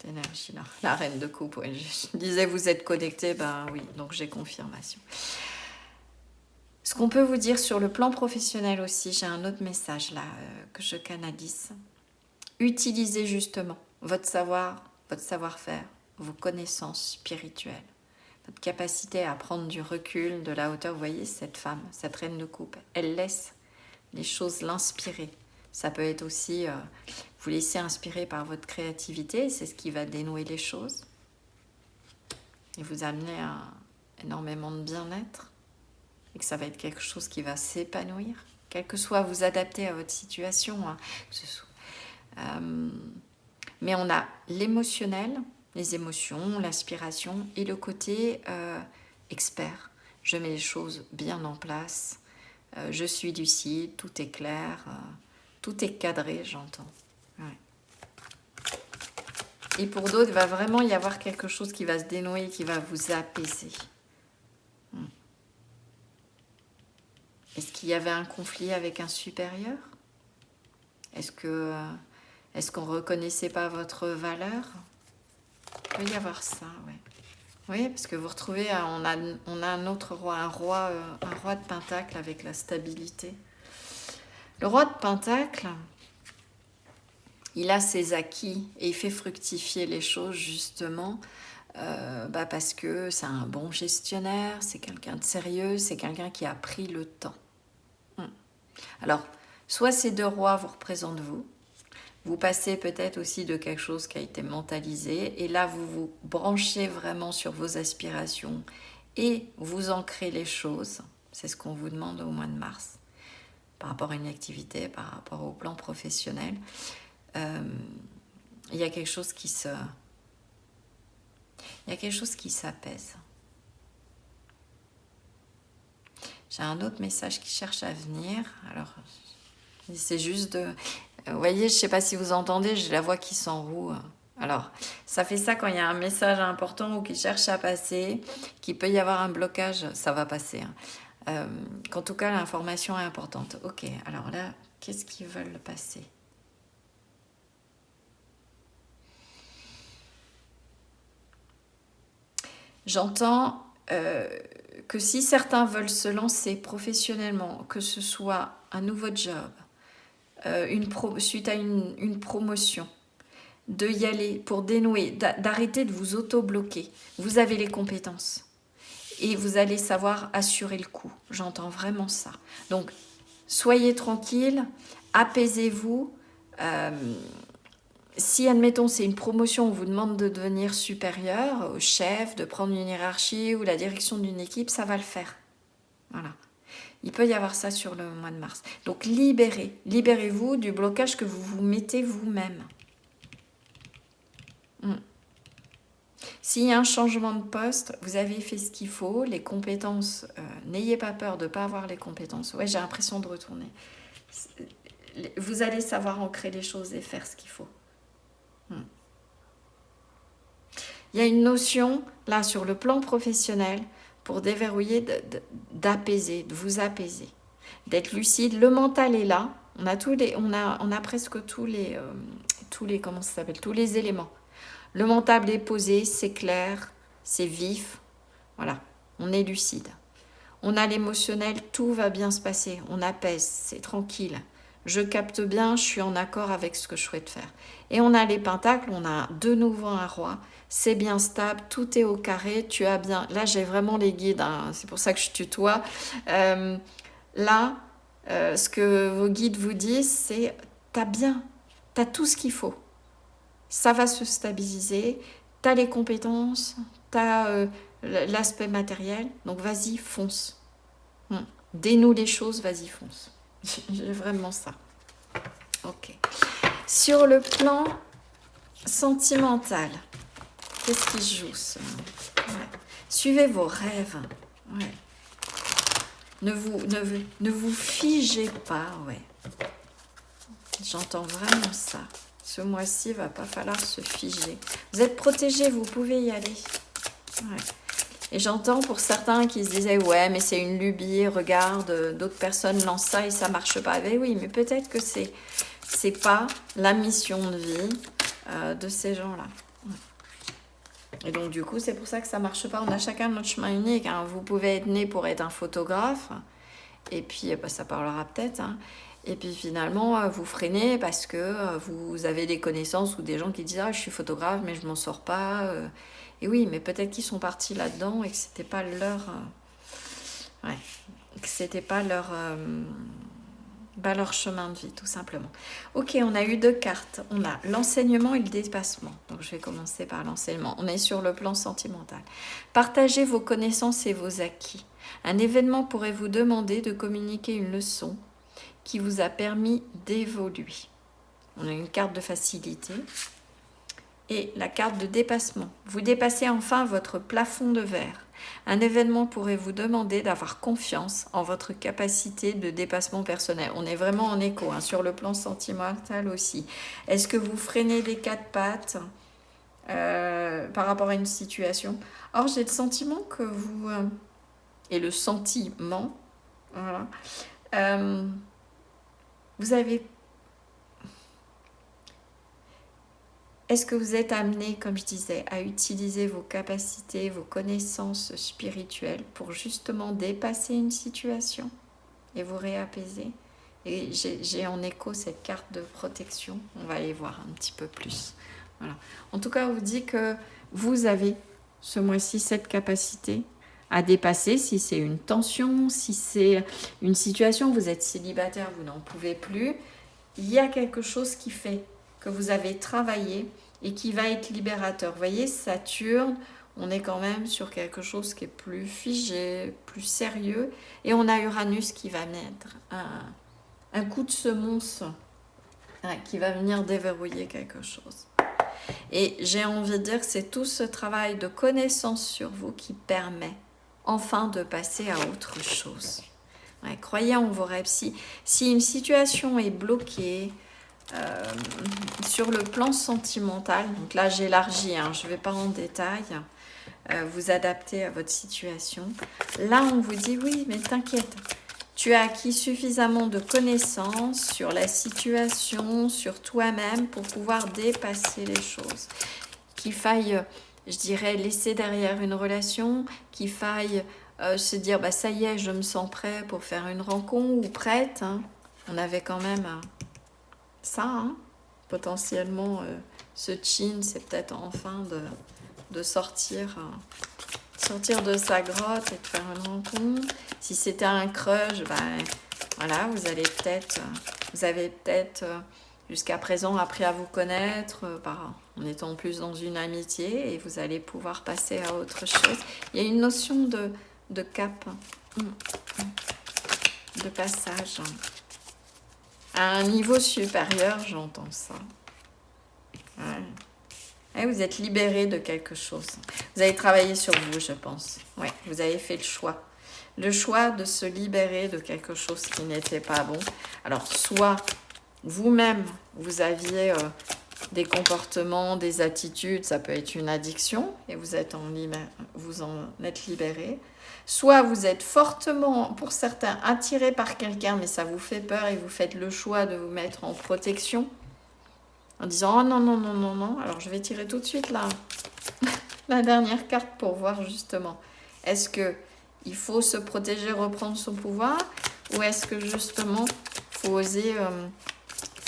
énergie là, la reine de coupe, ouais. Je disais vous êtes connecté, oui, donc j'ai confirmation. Ce qu'on peut vous dire sur le plan professionnel aussi, j'ai un autre message là que je canalise. Utilisez justement votre savoir-faire, vos connaissances spirituelles, votre capacité à prendre du recul, de la hauteur. Vous voyez cette femme, cette reine de coupe, elle laisse les choses l'inspirer. Ça peut être aussi vous laisser inspirer par votre créativité, c'est ce qui va dénouer les choses et vous amener à énormément de bien-être et que ça va être quelque chose qui va s'épanouir, quel que soit vous adapter à votre situation. Mais on a l'émotionnel, les émotions, l'inspiration et le côté expert. je mets les choses bien en place, je suis lucide, tout est clair, tout est cadré, j'entends. Ouais. Et pour d'autres, il va vraiment y avoir quelque chose qui va se dénouer, qui va vous apaiser. Est-ce qu'il y avait un conflit avec un supérieur? Est-ce qu'on ne reconnaissait pas votre valeur? Il peut y avoir ça, oui. Oui, parce que vous retrouvez, on a un autre roi, un roi de Pentacle avec la stabilité. Le roi de Pentacle, il a ses acquis et il fait fructifier les choses justement parce que c'est un bon gestionnaire, c'est quelqu'un de sérieux, c'est quelqu'un qui a pris le temps. Alors, soit ces deux rois vous représentent vous passez peut-être aussi de quelque chose qui a été mentalisé, et là vous vous branchez vraiment sur vos aspirations et vous ancrez les choses. C'est ce qu'on vous demande au mois de mars, par rapport à une activité, par rapport au plan professionnel. Il y a quelque chose qui s'apaise. J'ai un autre message qui cherche à venir. Alors, c'est juste de... Vous voyez, je ne sais pas si vous entendez, j'ai la voix qui s'enroue. Alors, ça fait ça quand il y a un message important ou qui cherche à passer, qu'il peut y avoir un blocage, ça va passer. Qu'en tout cas, l'information est importante. Ok, alors là, qu'est-ce qu'ils veulent passer? J'entends que si certains veulent se lancer professionnellement, que ce soit un nouveau job, suite à une promotion, de y aller pour dénouer, d'arrêter de vous auto-bloquer. Vous avez les compétences et vous allez savoir assurer le coup. J'entends vraiment ça. Donc, soyez tranquille, apaisez-vous. Si, admettons, c'est une promotion, on vous demande de devenir supérieur, au chef, de prendre une hiérarchie ou la direction d'une équipe, ça va le faire. Voilà. Il peut y avoir ça sur le mois de mars. Donc, libérez-vous du blocage que vous vous mettez vous-même. S'il y a un changement de poste, vous avez fait ce qu'il faut, les compétences, n'ayez pas peur de ne pas avoir les compétences. Ouais, j'ai l'impression de retourner. Vous allez savoir ancrer les choses et faire ce qu'il faut. Il y a une notion, là, sur le plan professionnel, pour déverrouiller, d'apaiser, de vous apaiser, d'être lucide. Le mental est là. On a presque tous les comment ça s'appelle, tous les éléments. Le mental est posé, c'est clair, c'est vif. Voilà, on est lucide. On a l'émotionnel, tout va bien se passer. On apaise, c'est tranquille. Je capte bien, je suis en accord avec ce que je souhaite faire. Et on a les pentacles, on a de nouveau un roi. C'est bien stable, tout est au carré, tu as bien... Là, j'ai vraiment les guides, hein, c'est pour ça que je tutoie. Ce que vos guides vous disent, c'est t'as tout ce qu'il faut. Ça va se stabiliser, tu as les compétences, tu as l'aspect matériel, donc vas-y, fonce. Dénoue les choses, vas-y, fonce. J'ai vraiment ça. Ok. Sur le plan sentimental, qu'est-ce qui se joue Suivez vos rêves. Ouais. Ne vous figez pas. Ouais. J'entends vraiment ça. Ce mois-ci, il ne va pas falloir se figer. Vous êtes protégés, vous pouvez y aller. Ouais. Et j'entends pour certains qui se disaient « Ouais, mais c'est une lubie, regarde, d'autres personnes lancent ça et ça ne marche pas. » Ben oui, mais peut-être que c'est pas la mission de vie de ces gens-là. Et donc, du coup, c'est pour ça que ça ne marche pas. On a chacun notre chemin unique. Hein. Vous pouvez être né pour être un photographe. Et puis, ça parlera peut-être. Hein. Et puis, finalement, vous freinez parce que vous avez des connaissances ou des gens qui disent « Ah, je suis photographe, mais je ne m'en sors pas. » Et oui, mais peut-être qu'ils sont partis là-dedans et que ce n'était pas leur... que c'était pas leur chemin de vie, tout simplement. Ok, on a eu 2 cartes. On a l'enseignement et le dépassement. Donc, je vais commencer par l'enseignement. On est sur le plan sentimental. Partagez vos connaissances et vos acquis. Un événement pourrait vous demander de communiquer une leçon qui vous a permis d'évoluer. On a une carte de facilité. et la carte de dépassement. Vous dépassez enfin votre plafond de verre. Un événement pourrait vous demander d'avoir confiance en votre capacité de dépassement personnel. On est vraiment en écho, hein, sur le plan sentimental aussi. Est-ce que vous freinez des quatre pattes par rapport à une situation? Or, j'ai le sentiment que vous... et le sentiment, voilà, vous avez... Est-ce que vous êtes amené, comme je disais, à utiliser vos capacités, vos connaissances spirituelles pour justement dépasser une situation et vous réapaiser? Et j'ai en écho cette carte de protection. On va aller voir un petit peu plus. Voilà. En tout cas, on vous dit que vous avez ce mois-ci cette capacité à dépasser, si c'est une tension, si c'est une situation, vous êtes célibataire, vous n'en pouvez plus. Il y a quelque chose qui fait que vous avez travaillé et qui va être libérateur. Vous voyez, Saturne, on est quand même sur quelque chose qui est plus figé, plus sérieux. Et on a Uranus qui va mettre un coup de semonce, qui va venir déverrouiller quelque chose. Et j'ai envie de dire que c'est tout ce travail de connaissance sur vous qui permet enfin de passer à autre chose. Ouais, croyez en vos rêves. Si une situation est bloquée sur le plan sentimental, donc là j'élargis, hein, je ne vais pas en détail, vous adapter à votre situation. Là on vous dit oui, mais t'inquiète, tu as acquis suffisamment de connaissances sur la situation, sur toi-même pour pouvoir dépasser les choses. Qu'il faille, je dirais, laisser derrière une relation, qu'il faille se dire, bah, ça y est, je me sens prêt pour faire une rencontre ou prête. Hein. On avait quand même ça, hein. Potentiellement, ce chin, c'est peut-être enfin de sortir de sa grotte et de faire une rencontre. Si c'était un crush, ben, voilà, vous avez peut-être jusqu'à présent appris à vous connaître en étant plus dans une amitié et vous allez pouvoir passer à autre chose. Il y a une notion de cap, de passage. À un niveau supérieur, j'entends ça. Ouais. Et vous êtes libéré de quelque chose. Vous avez travaillé sur vous, je pense. Ouais, vous avez fait le choix. Le choix de se libérer de quelque chose qui n'était pas bon. Alors, soit vous-même, vous aviez des comportements, des attitudes, ça peut être une addiction, et vous en êtes libéré. Soit vous êtes fortement, pour certains, attiré par quelqu'un, mais ça vous fait peur et vous faites le choix de vous mettre en protection en disant « Oh non, non, non, non, non ». Alors, je vais tirer tout de suite la dernière carte pour voir justement. Est-ce qu'il faut se protéger, reprendre son pouvoir, ou est-ce que justement, il faut oser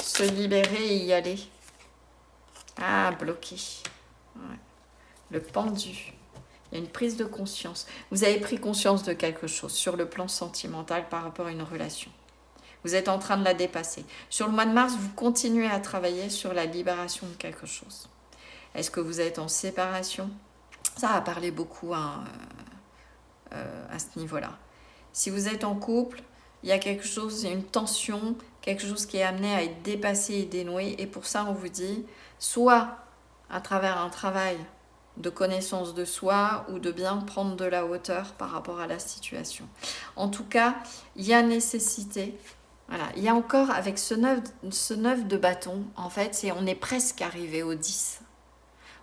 se libérer et y aller? Ah, bloqué. Ouais. Le pendu. Il y a une prise de conscience. Vous avez pris conscience de quelque chose sur le plan sentimental par rapport à une relation. Vous êtes en train de la dépasser. Sur le mois de mars, vous continuez à travailler sur la libération de quelque chose. Est-ce que vous êtes en séparation? Ça a parlé beaucoup à ce niveau-là. Si vous êtes en couple, il y a quelque chose, il y a une tension, quelque chose qui est amené à être dépassé et dénoué. Et pour ça, on vous dit, soit à travers un travail de connaissance de soi ou de bien prendre de la hauteur par rapport à la situation. En tout cas, il y a nécessité. Voilà, il y a encore avec ce 9 de bâton, en fait, on est presque arrivé au 10.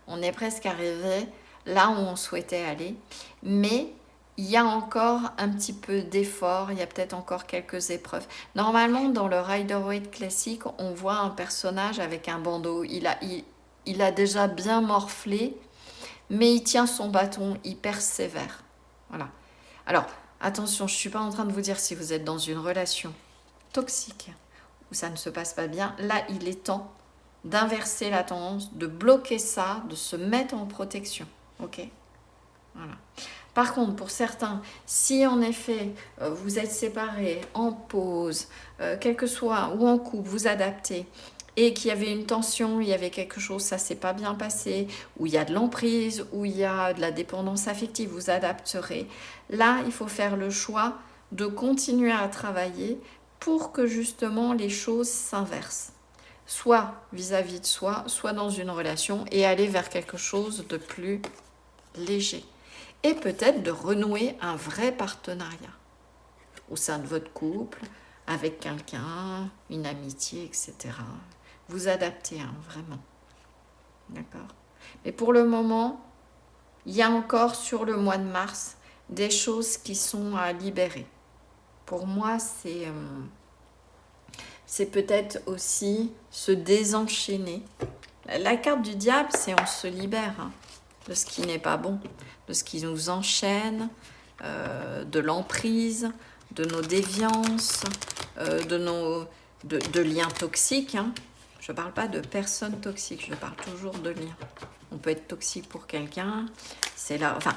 On est presque arrivé là où on souhaitait aller, mais il y a encore un petit peu d'effort, il y a peut-être encore quelques épreuves. Normalement, dans le Rider-Waite classique, on voit un personnage avec un bandeau. Il a déjà bien morflé, mais il tient son bâton, il persévère. Voilà. Alors, attention, je ne suis pas en train de vous dire si vous êtes dans une relation toxique où ça ne se passe pas bien. Là, il est temps d'inverser la tendance, de bloquer ça, de se mettre en protection. Ok ? Voilà. Par contre, pour certains, si en effet vous êtes séparés, en pause, quel que soit, ou en couple, vous adaptez, et qu'il y avait une tension, il y avait quelque chose, ça s'est pas bien passé, où il y a de l'emprise, où il y a de la dépendance affective, vous adapterez. Là, il faut faire le choix de continuer à travailler pour que justement les choses s'inversent. soit vis-à-vis de soi, soit dans une relation, et aller vers quelque chose de plus léger. Et peut-être de renouer un vrai partenariat au sein de votre couple, avec quelqu'un, une amitié, etc. Vous adaptez, hein, vraiment. D'accord? Mais pour le moment, il y a encore sur le mois de mars des choses qui sont à libérer. Pour moi, c'est peut-être aussi se désenchaîner. La carte du diable, c'est on se libère, hein, de ce qui n'est pas bon, de ce qui nous enchaîne, de l'emprise, de nos déviances, de liens toxiques. Hein. Je ne parle pas de personnes toxiques, je parle toujours de liens. On peut être toxique pour quelqu'un, c'est là. Enfin,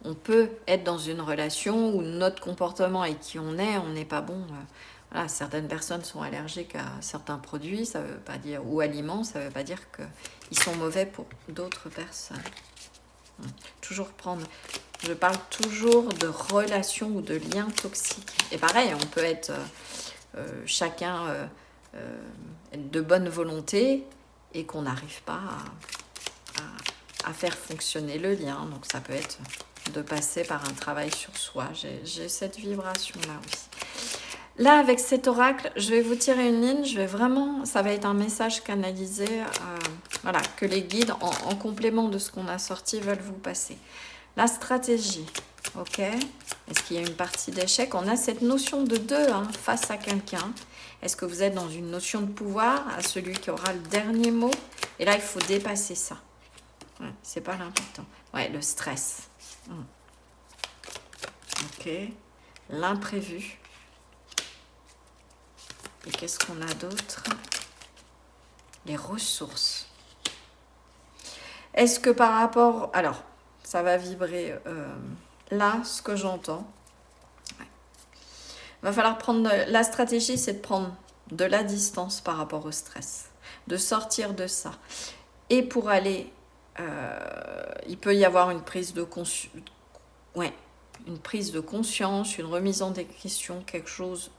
on peut être dans une relation où notre comportement et qui on n'est pas bon. Voilà, certaines personnes sont allergiques à certains produits, ça veut pas dire, ou aliments, ça ne veut pas dire qu'ils sont mauvais pour d'autres personnes. Toujours prendre. Je parle toujours de relations ou de liens toxiques. Et pareil, on peut être chacun de bonne volonté et qu'on n'arrive pas à faire fonctionner le lien. Donc ça peut être de passer par un travail sur soi. J'ai cette vibration-là aussi. Là, avec cet oracle, je vais vous tirer une ligne. Je vais vraiment, ça va être un message canalisé, voilà, que les guides, en complément de ce qu'on a sorti, veulent vous passer. La stratégie, ok? Est-ce qu'il y a une partie d'échec? On a cette notion de deux, hein, face à quelqu'un. Est-ce que vous êtes dans une notion de pouvoir, à celui qui aura le dernier mot? Et là, il faut dépasser ça. Ouais, c'est pas l'important. Ouais, le stress. Ok. L'imprévu. Et qu'est-ce qu'on a d'autre? Les ressources. Est-ce que par rapport... Alors, ça va vibrer là, ce que j'entends. Ouais. Va falloir prendre... La stratégie, c'est de prendre de la distance par rapport au stress. De sortir de ça. Et pour aller... il peut y avoir une prise de conscience... Ouais, une prise de conscience, une remise en question, quelque chose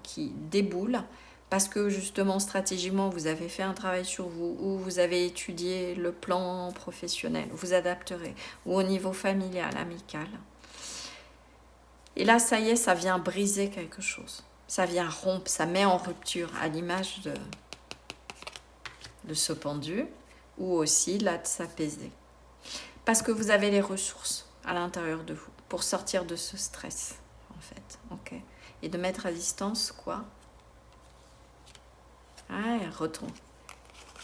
qui déboule, parce que justement, stratégiquement, vous avez fait un travail sur vous, ou vous avez étudié le plan professionnel, vous adapterez, ou au niveau familial, amical. Et là, ça y est, ça vient briser quelque chose. Ça vient rompre, ça met en rupture, à l'image de ce pendu, ou aussi là de s'apaiser. Parce que vous avez les ressources à l'intérieur de vous pour sortir de ce stress, en fait. Ok. Et de mettre à distance quoi? Retourne.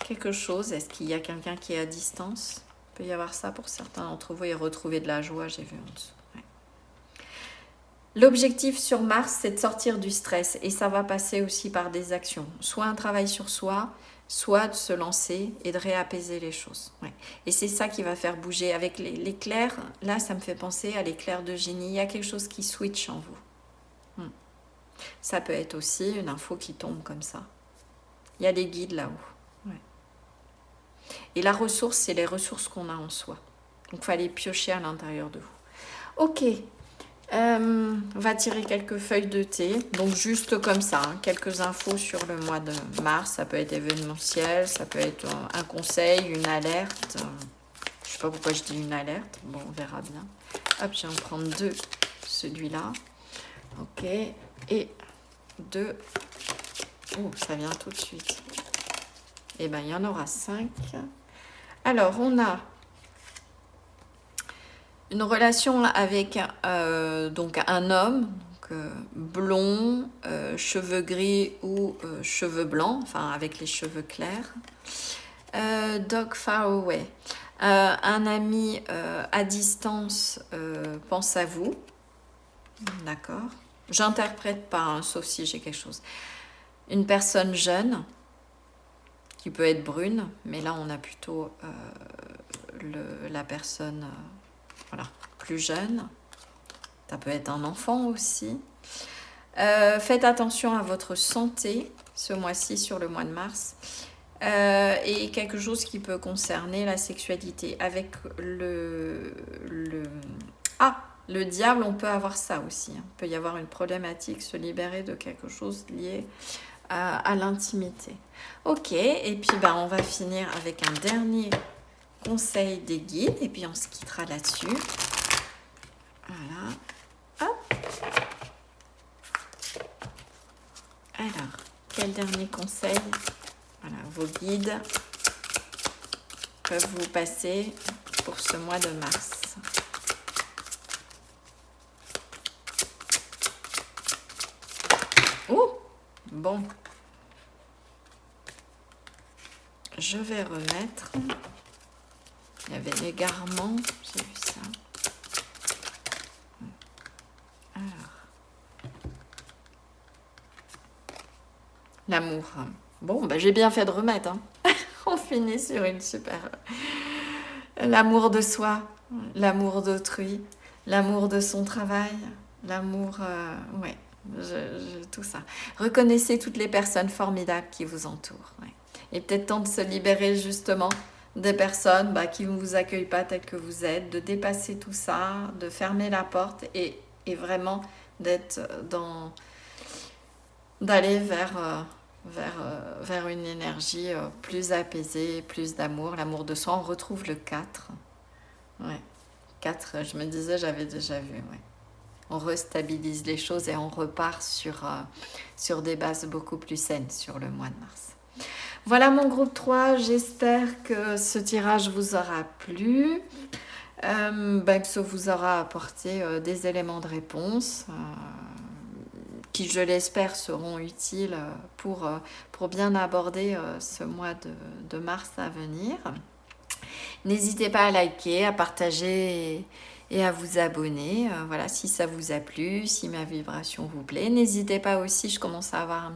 Quelque chose, est-ce qu'il y a quelqu'un qui est à distance? Il peut y avoir ça pour certains d'entre vous et retrouver de la joie, j'ai vu en dessous. Ouais. L'objectif sur Mars, c'est de sortir du stress et ça va passer aussi par des actions. Soit un travail sur soi, soit de se lancer et de réapaiser les choses. Ouais. Et c'est ça qui va faire bouger. Avec l'éclair, là, ça me fait penser à l'éclair de génie. Il y a quelque chose qui switch en vous. Ça peut être aussi une info qui tombe comme ça. Il y a des guides là-haut. Ouais. Et la ressource, c'est les ressources qu'on a en soi. Donc, il faut aller piocher à l'intérieur de vous. Ok. On va tirer quelques feuilles de thé, donc juste comme ça, hein, quelques infos sur le mois de mars. Ça peut être événementiel, ça peut être un conseil, une alerte. Je sais pas pourquoi je dis une alerte, bon on verra bien. Hop, je vais en prendre deux, celui-là, ok, et deux. Oh, ça vient tout de suite. Et ben il y en aura 5. Alors on a une relation avec donc un homme, blond, cheveux gris ou cheveux blancs, enfin avec les cheveux clairs. Dog far away. Un ami à distance pense à vous. D'accord. J'interprète pas, hein, sauf si j'ai quelque chose. Une personne jeune, qui peut être brune, mais là on a plutôt la personne... voilà, plus jeune. Ça peut être un enfant aussi. Faites attention à votre santé ce mois-ci, sur le mois de mars. Et quelque chose qui peut concerner la sexualité. Avec le diable, on peut avoir ça aussi. Il peut y avoir une problématique, se libérer de quelque chose lié à l'intimité. Ok, et puis bah, on va finir avec un dernier conseil des guides, et puis on se quittera là-dessus. Voilà. Hop. Alors, quel dernier conseil? Voilà, vos guides peuvent vous passer pour ce mois de mars. Oh, bon. Je vais remettre. Il y avait l'égarement, j'ai vu ça. Alors. L'amour. Bon, bah, j'ai bien fait de remettre. Hein. On finit sur une super... L'amour de soi, l'amour d'autrui, l'amour de son travail, l'amour... ouais, tout ça. Reconnaissez toutes les personnes formidables qui vous entourent. Ouais. Et peut-être temps de se libérer justement des personnes qui ne vous accueillent pas tel que vous êtes, de dépasser tout ça, de fermer la porte et vraiment d'être dans... d'aller vers une énergie plus apaisée, plus d'amour, l'amour de soi. On retrouve le 4. Ouais. 4, je me disais, j'avais déjà vu. Ouais. On restabilise les choses et on repart sur des bases beaucoup plus saines sur le mois de mars. Voilà mon groupe 3, j'espère que ce tirage vous aura plu, que ça vous aura apporté des éléments de réponse qui, je l'espère, seront utiles pour bien aborder ce mois de mars à venir. N'hésitez pas à liker, à partager et à vous abonner, voilà, si ça vous a plu, si ma vibration vous plaît. N'hésitez pas aussi, je commence à avoir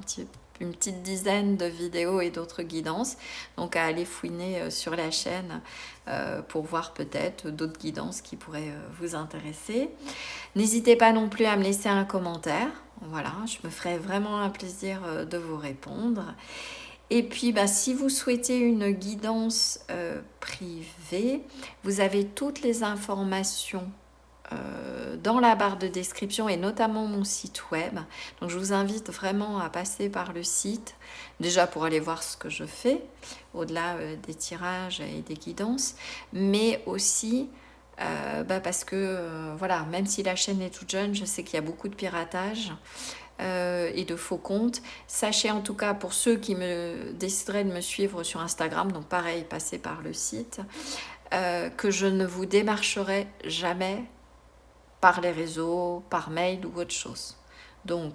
une petite dizaine de vidéos et d'autres guidances, donc à aller fouiner sur la chaîne pour voir peut-être d'autres guidances qui pourraient vous intéresser. N'hésitez pas non plus à me laisser un commentaire, voilà, je me ferai vraiment un plaisir de vous répondre. Et puis, si vous souhaitez une guidance privée, vous avez toutes les informations dans la barre de description et notamment mon site web. Donc, je vous invite vraiment à passer par le site, déjà pour aller voir ce que je fais, au-delà des tirages et des guidances, mais aussi parce que, voilà, même si la chaîne est toute jeune, je sais qu'il y a beaucoup de piratage. Et de faux comptes. Sachez en tout cas pour ceux qui décideraient de me suivre sur Instagram, donc pareil, passez par le site, que je ne vous démarcherai jamais par les réseaux, par mail ou autre chose. Donc,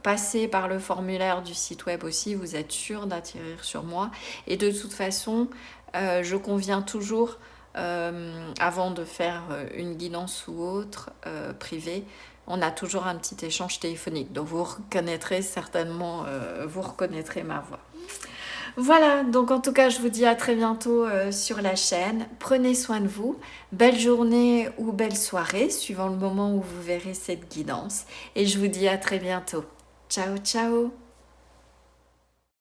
passez par le formulaire du site web aussi, vous êtes sûr d'atterrir sur moi. Et de toute façon, je conviens toujours, avant de faire une guidance ou autre privée, on a toujours un petit échange téléphonique. Donc vous reconnaîtrez certainement, vous reconnaîtrez ma voix. Voilà, donc en tout cas, je vous dis à très bientôt sur la chaîne. Prenez soin de vous. Belle journée ou belle soirée, suivant le moment où vous verrez cette guidance. Et je vous dis à très bientôt. Ciao, ciao!